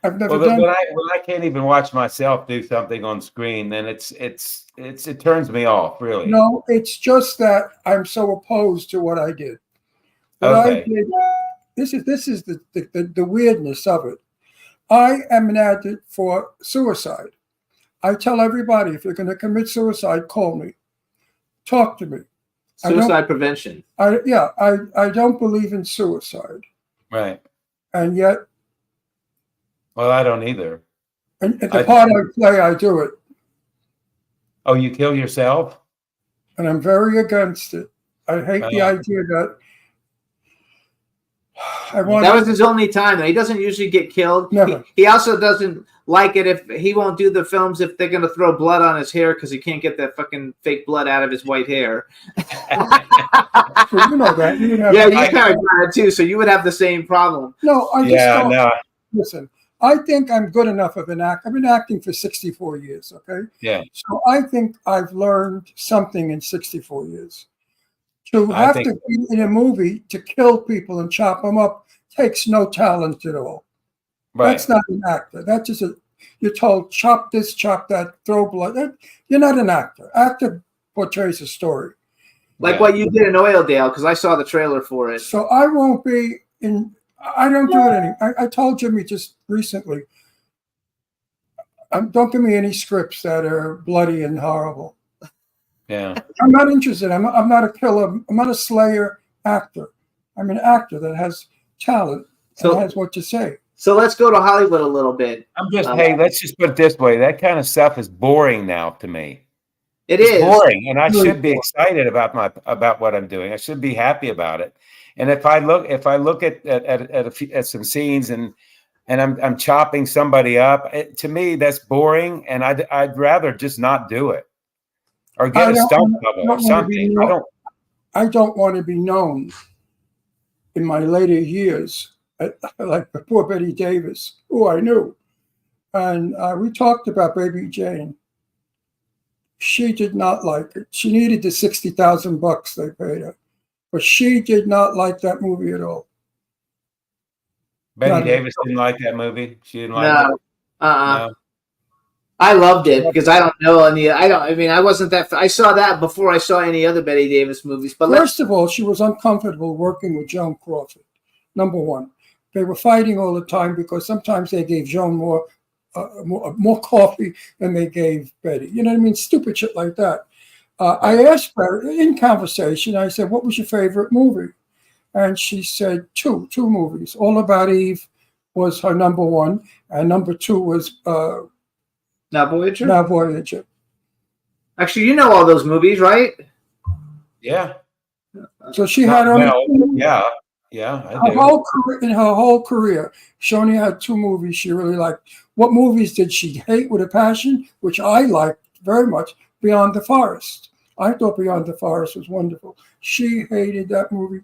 I've never when done. I can't even watch myself do something on screen, then it turns me off. Really. No, it's just that I'm so opposed to what I did. What I did. This is the weirdness of it. I am an advocate for suicide. I tell everybody, if you're going to commit suicide, call me. Talk to me. Suicide prevention. I don't believe in suicide. Right. And yet. Well, I don't either. And the part I play, I do it. Oh, you kill yourself? And I'm very against it. I hate the idea that that was his only time. He doesn't usually get killed. Never. He also doesn't like it if he won't do the films if they're going to throw blood on his hair because he can't get that fucking fake blood out of his white hair. So you know that. You kind of got it too, so you would have the same problem. No, I just don't. Listen, I think I'm good enough of an actor. I've been acting for 64 years, okay? Yeah. So I think I've learned something in 64 years. To have to be in a movie to kill people and chop them up takes no talent at all. Right. That's not an actor. That's just you're told, chop this, chop that, throw blood. You're not an actor. Actor portrays a story. Like what you did in Oildale, because I saw the trailer for it. So I won't be in, I don't do it anymore. I told Jimmy just recently, don't give me any scripts that are bloody and horrible. Yeah. I'm not interested. I'm not a killer. I'm not a slayer actor. I'm an actor that has talent and has what to say. So let's go to Hollywood a little bit. Hey, let's just put it this way. That kind of stuff is boring now to me. It's boring, and I should be excited about what I'm doing. I should be happy about it. And if I look at some scenes and I'm chopping somebody up, to me that's boring, and I'd rather just not do it or get a stunt double or something. I don't want to be known in my later years like the poor Betty Davis, who I knew, and we talked about Baby Jane. She did not like it. She needed the $60,000 they paid her, but she did not like that movie at all. Betty Davis didn't like that movie. She didn't like it. No. I loved it because I don't know any. I wasn't that. I saw that before I saw any other Betty Davis movies. But first of all, she was uncomfortable working with Joan Crawford. Number one, they were fighting all the time because sometimes they gave Joan more coffee than they gave Betty. You know what I mean? Stupid shit like that. I asked her in conversation. I said, "What was your favorite movie?" And she said, two movies. All About Eve was her number one, and number two was Now Voyager? Now Voyager. Actually, you know all those movies, right? Yeah. So she had only in her whole career, she only had 2 movies she really liked. What movies did she hate with a passion? Which I liked very much. Beyond the Forest. I thought Beyond the Forest was wonderful. She hated that movie.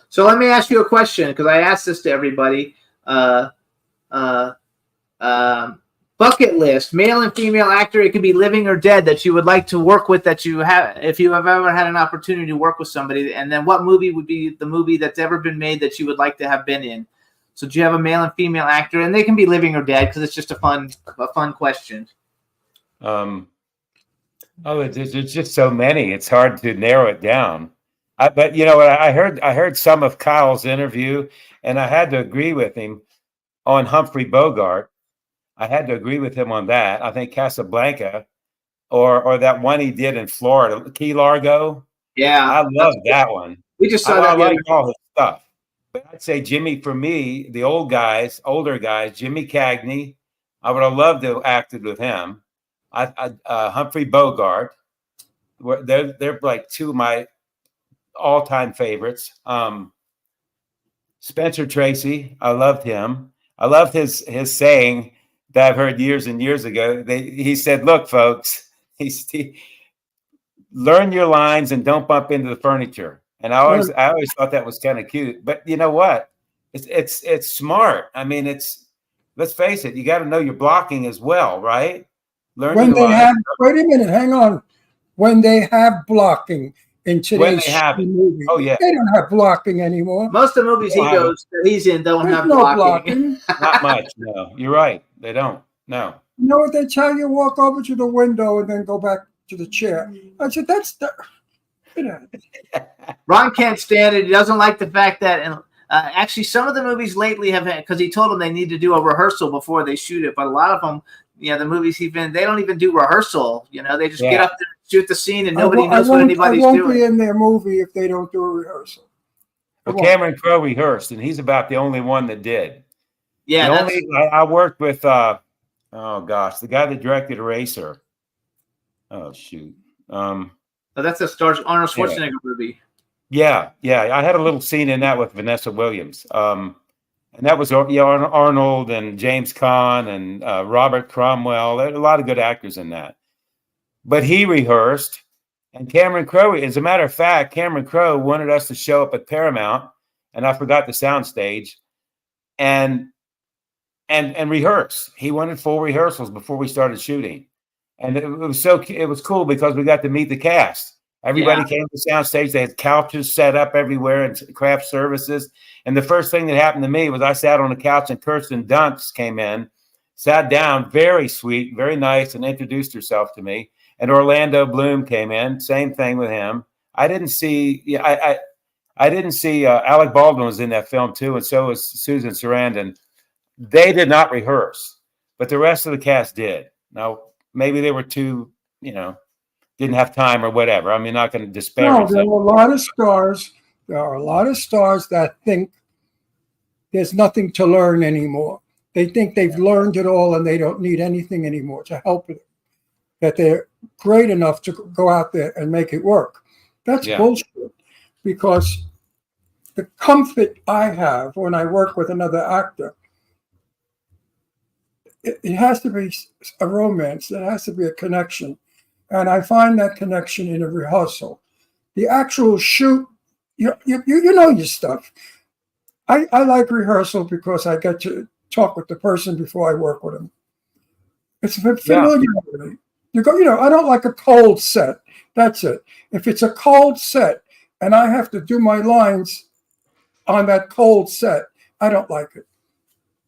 So let me ask you a question, because I asked this to everybody. Bucket list, male and female actor, it could be living or dead, that you would like to work with, that you have, if you have ever had an opportunity to work with somebody, and then what movie would be the movie that's ever been made that you would like to have been in? So do you have a male and female actor, and they can be living or dead, because it's just a fun question. Oh, there's just so many. It's hard to narrow it down. But you know what? I heard some of Kyle's interview, and I had to agree with him on Humphrey Bogart. I had to agree with him on that. I think Casablanca, or that one he did in Florida, Key Largo. Yeah, I love that one. We just saw that. I like all his stuff. But I'd say Jimmy, for me, the older guys, Jimmy Cagney. I would have loved to have acted with him. Humphrey Bogart. They're like two of my all-time favorites. Spencer Tracy, I loved him. I loved his saying that I've heard years and years ago. He said, "Look, folks, learn your lines and don't bump into the furniture." And I always thought that was kind of cute. But you know what? It's smart. I mean, let's face it, you got to know your blocking as well, right? Wait a minute, hang on. When they have blocking in today's movie, they don't have blocking anymore. Most of the movies he's in don't have blocking. Not much, no. You're right. They don't. No. You know what they tell you? Walk over to the window and then go back to the chair. I said, Ron can't stand it. He doesn't like the fact that, and actually, some of the movies lately have had, because he told them they need to do a rehearsal before they shoot it. But a lot of them, the movies he's been, they don't even do rehearsal. They just get up there, shoot the scene, and nobody knows what anybody's doing. I won't be in their movie if they don't do a rehearsal. Well, Cameron Crowe rehearsed, and he's about the only one that did. Yeah, I worked with, the guy that directed Eraser. Oh shoot. That's a Arnold Schwarzenegger movie. Yeah. I had a little scene in that with Vanessa Williams. And that was Arnold and James Caan and Robert Cromwell. There are a lot of good actors in that. But he rehearsed, and Cameron Crowe, as a matter of fact, Cameron Crowe wanted us to show up at Paramount, and I forgot the soundstage, and rehearse. He wanted full rehearsals before we started shooting. And it was cool because we got to meet the cast. Everybody came to the soundstage. They had couches set up everywhere and craft services. And the first thing that happened to me was I sat on the couch and Kirsten Dunst came in, sat down, very sweet, very nice, and introduced herself to me. And Orlando Bloom came in, same thing with him. I didn't see Alec Baldwin was in that film too, and so was Susan Sarandon. They did not rehearse, but the rest of the cast did. Now, maybe they were too, didn't have time or whatever. I mean, not going to disparage them. There are a lot of stars. There are a lot of stars that think there's nothing to learn anymore. They think they've learned it all and they don't need anything anymore to help it. That they're great enough to go out there and make it work. That's bullshit. Because the comfort I have when I work with another actor, it has to be a romance. There has to be a connection. And I find that connection in a rehearsal. The actual shoot, you know your stuff. I like rehearsal because I get to talk with the person before I work with them. It's familiar with me. I don't like a cold set. That's it. If it's a cold set and I have to do my lines on that cold set, I don't like it.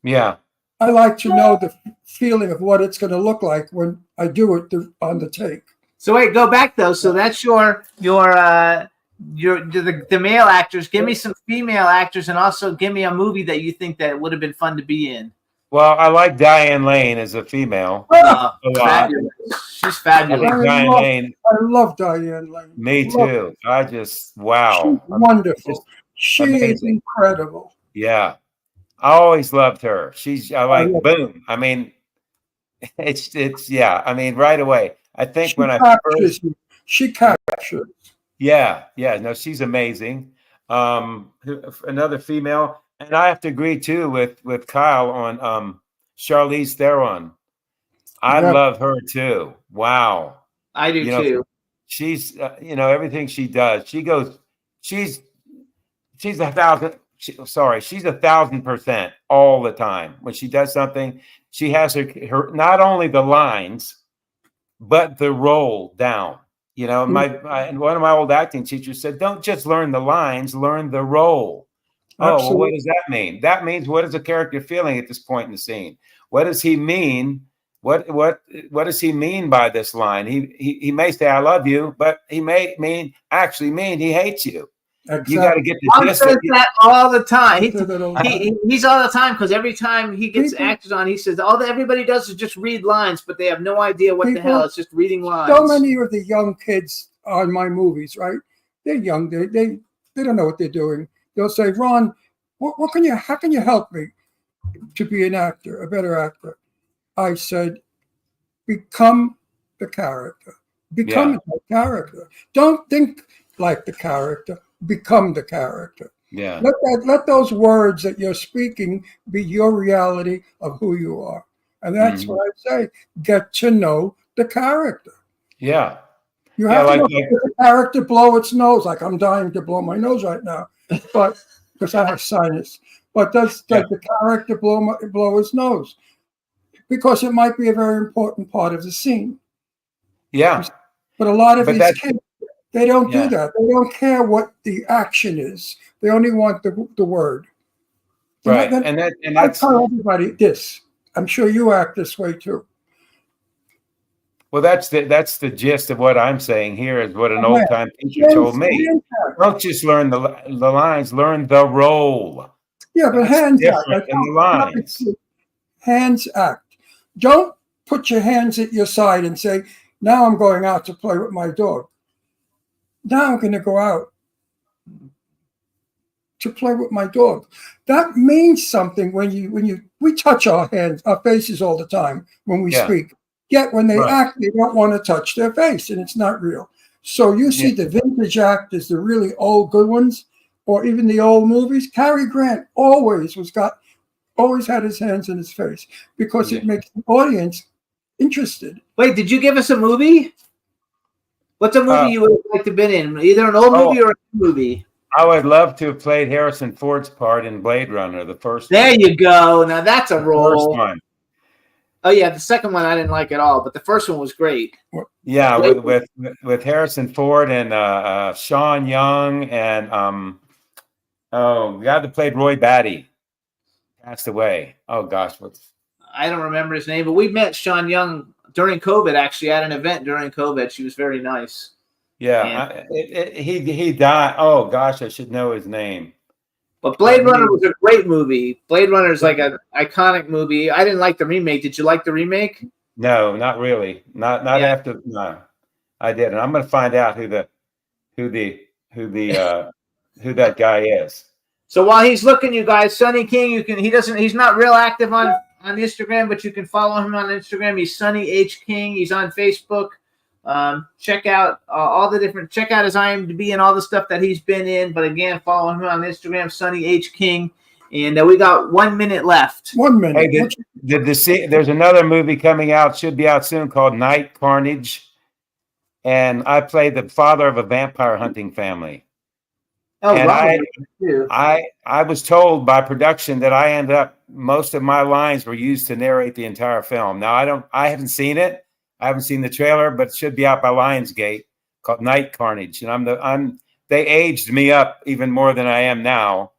Yeah. I like to know the feeling of what it's going to look like when I do it on the take. So wait, go back though. So that's the male actors. Give me some female actors, and also give me a movie that you think that would have been fun to be in. Well, I like Diane Lane as a female. Fabulous. She's fabulous. I love Diane Lane. Me too. Wow. She's wonderful. She is incredible. Yeah. I always loved her. Boom. I mean, it's I mean, right away. I think she captures. Yeah. No, she's amazing. Another female, and I have to agree too with Kyle on Charlize Theron. I love her too. Wow. I do too. She's everything she does. She's 1,000% all the time. When she does something, she has her not only the lines, but the role down. And one of my old acting teachers said, "Don't just learn the lines, learn the role." Absolutely. Oh, well, what does that mean? That means, what is the character feeling at this point in the scene? What does he mean What does he mean by this line? He may say I love you, but he may actually mean he hates you. Exactly. You got to get the gist. Says that all the time. He's all the time because every time he gets actors on, he says everybody does is just read lines, but they have no idea what the hell. It's just reading lines. So many of the young kids on my movies, right? They're young. They don't know what they're doing. They'll say, Ron, how can you help me to be an actor, a better actor? I said, become the character. Become the character. Don't think like the character. Become the character. Yeah. Let those words that you're speaking be your reality of who you are. And that's what I say. Get to know the character. Yeah. You have to know the character blow its nose. Like I'm dying to blow my nose right now, but because I have sinus. But does the character blow his nose? Because it might be a very important part of the scene. Yeah. But a lot of these kids, they don't do that. They don't care what the action is. They only want the word. Right. I tell everybody this. I'm sure you act this way too. Well, that's the gist of what I'm saying here is what an old time teacher told me. Don't just learn the lines, learn the role. Yeah, but hands act. In the lines. Hands act. Don't put your hands at your side and say, now I'm going out to play with my dog. Now I'm going to go out to play with my dog. That means something when we touch our hands, our faces all the time when we speak. Yet when they act, they don't want to touch their face, and it's not real. So you see the vintage actors, the really old good ones, or even the old movies. Cary Grant always had his hands in his face because it makes the audience interested. Wait, did you give us a movie? What's a movie you would like to have been in? Either an old movie or a new movie? I would love to have played Harrison Ford's part in Blade Runner, the first one. There you go. Now that's a role. First one. Oh yeah, the second one I didn't like at all, but the first one was great. Yeah, with Harrison Ford and Sean Young and the guy that played Roy Batty passed away. Oh gosh, I don't remember his name, but we met Sean Young during COVID. Actually, at an event during COVID, she was very nice. Yeah, he died. Oh gosh, I should know his name. But Blade Runner was a great movie. Blade Runner is like an iconic movie. I didn't like the remake. Did you like the remake? No, not really. Not after. No, I didn't. I'm going to find out who that guy is. So while he's looking, you guys, Sonny King, he's not real active on Instagram, but you can follow him on Instagram. He's Sonny H King. He's on Facebook. Check out check out his IMDb and all the stuff that he's been in. But again, follow him on Instagram, Sonny H King. And we got 1 minute left. 1 minute. Hey, there's another movie coming out, should be out soon, called Night Carnage. And I play the father of a vampire hunting family. Oh, and wow. I was told by production that most of my lines were used to narrate the entire film. Now I haven't seen it. I haven't seen the trailer, but it should be out by Lionsgate, called Night Carnage. And they aged me up even more than I am now,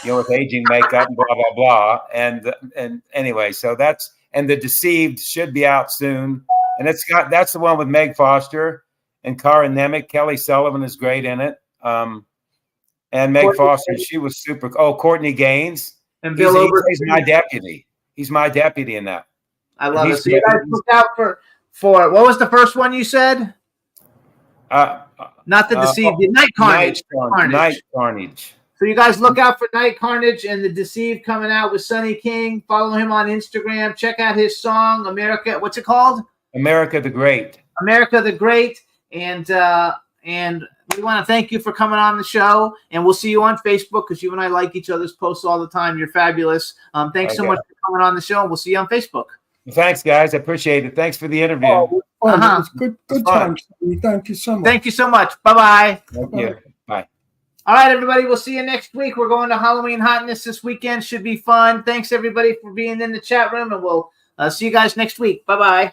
with aging makeup and blah blah blah. And anyway, so and The Deceived should be out soon. And that's the one with Meg Foster and Cara Nemec. Kelly Sullivan is great in it. And Meg Foster, she was super. Oh, Courtney Gaines. And Bill Oberst. He's my deputy. He's my deputy in that. I love it. So you guys look out for what was the first one you said? Not The Deceived, the Night Carnage. Night Carnage. So you guys look out for Night Carnage and The Deceived coming out with Sonny King. Follow him on Instagram. Check out his song, America. What's it called? America the Great. America the Great. And we want to thank you for coming on the show. And we'll see you on Facebook because you and I like each other's posts all the time. You're fabulous. Thanks so much for coming on the show. And we'll see you on Facebook. Thanks, guys. I appreciate it. Thanks for the interview. It was good time. Thank you so much. Thank you so much. Bye-bye. Thank you. Bye. All right, everybody. We'll see you next week. We're going to Halloween Hotness this weekend. Should be fun. Thanks, everybody, for being in the chat room, and we'll see you guys next week. Bye-bye.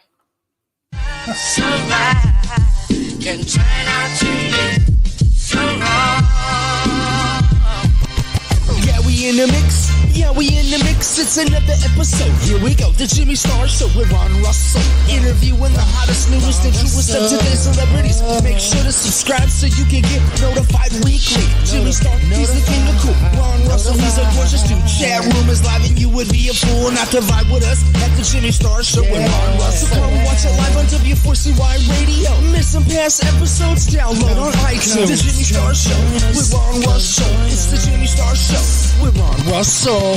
Can turn out to be so wrong. Yeah, we in the mix. Yeah, we in the mix, it's another episode. Here we go, the Jimmy Star Show with Ron Russell. Interviewing the hottest, newest, and truest of today's celebrities. Make sure to subscribe so you can get notified weekly. Jimmy Star, he's the king of cool. Ron Russell, he's a gorgeous dude. Chat room is live and you would be a fool not to vibe with us at the Jimmy Star Show with Ron Russell. Come watch it live on W4CY Radio. Miss some past episodes, download on iTunes. The Jimmy Star Show with Ron Russell. It's the Jimmy Star Show with Ron Russell.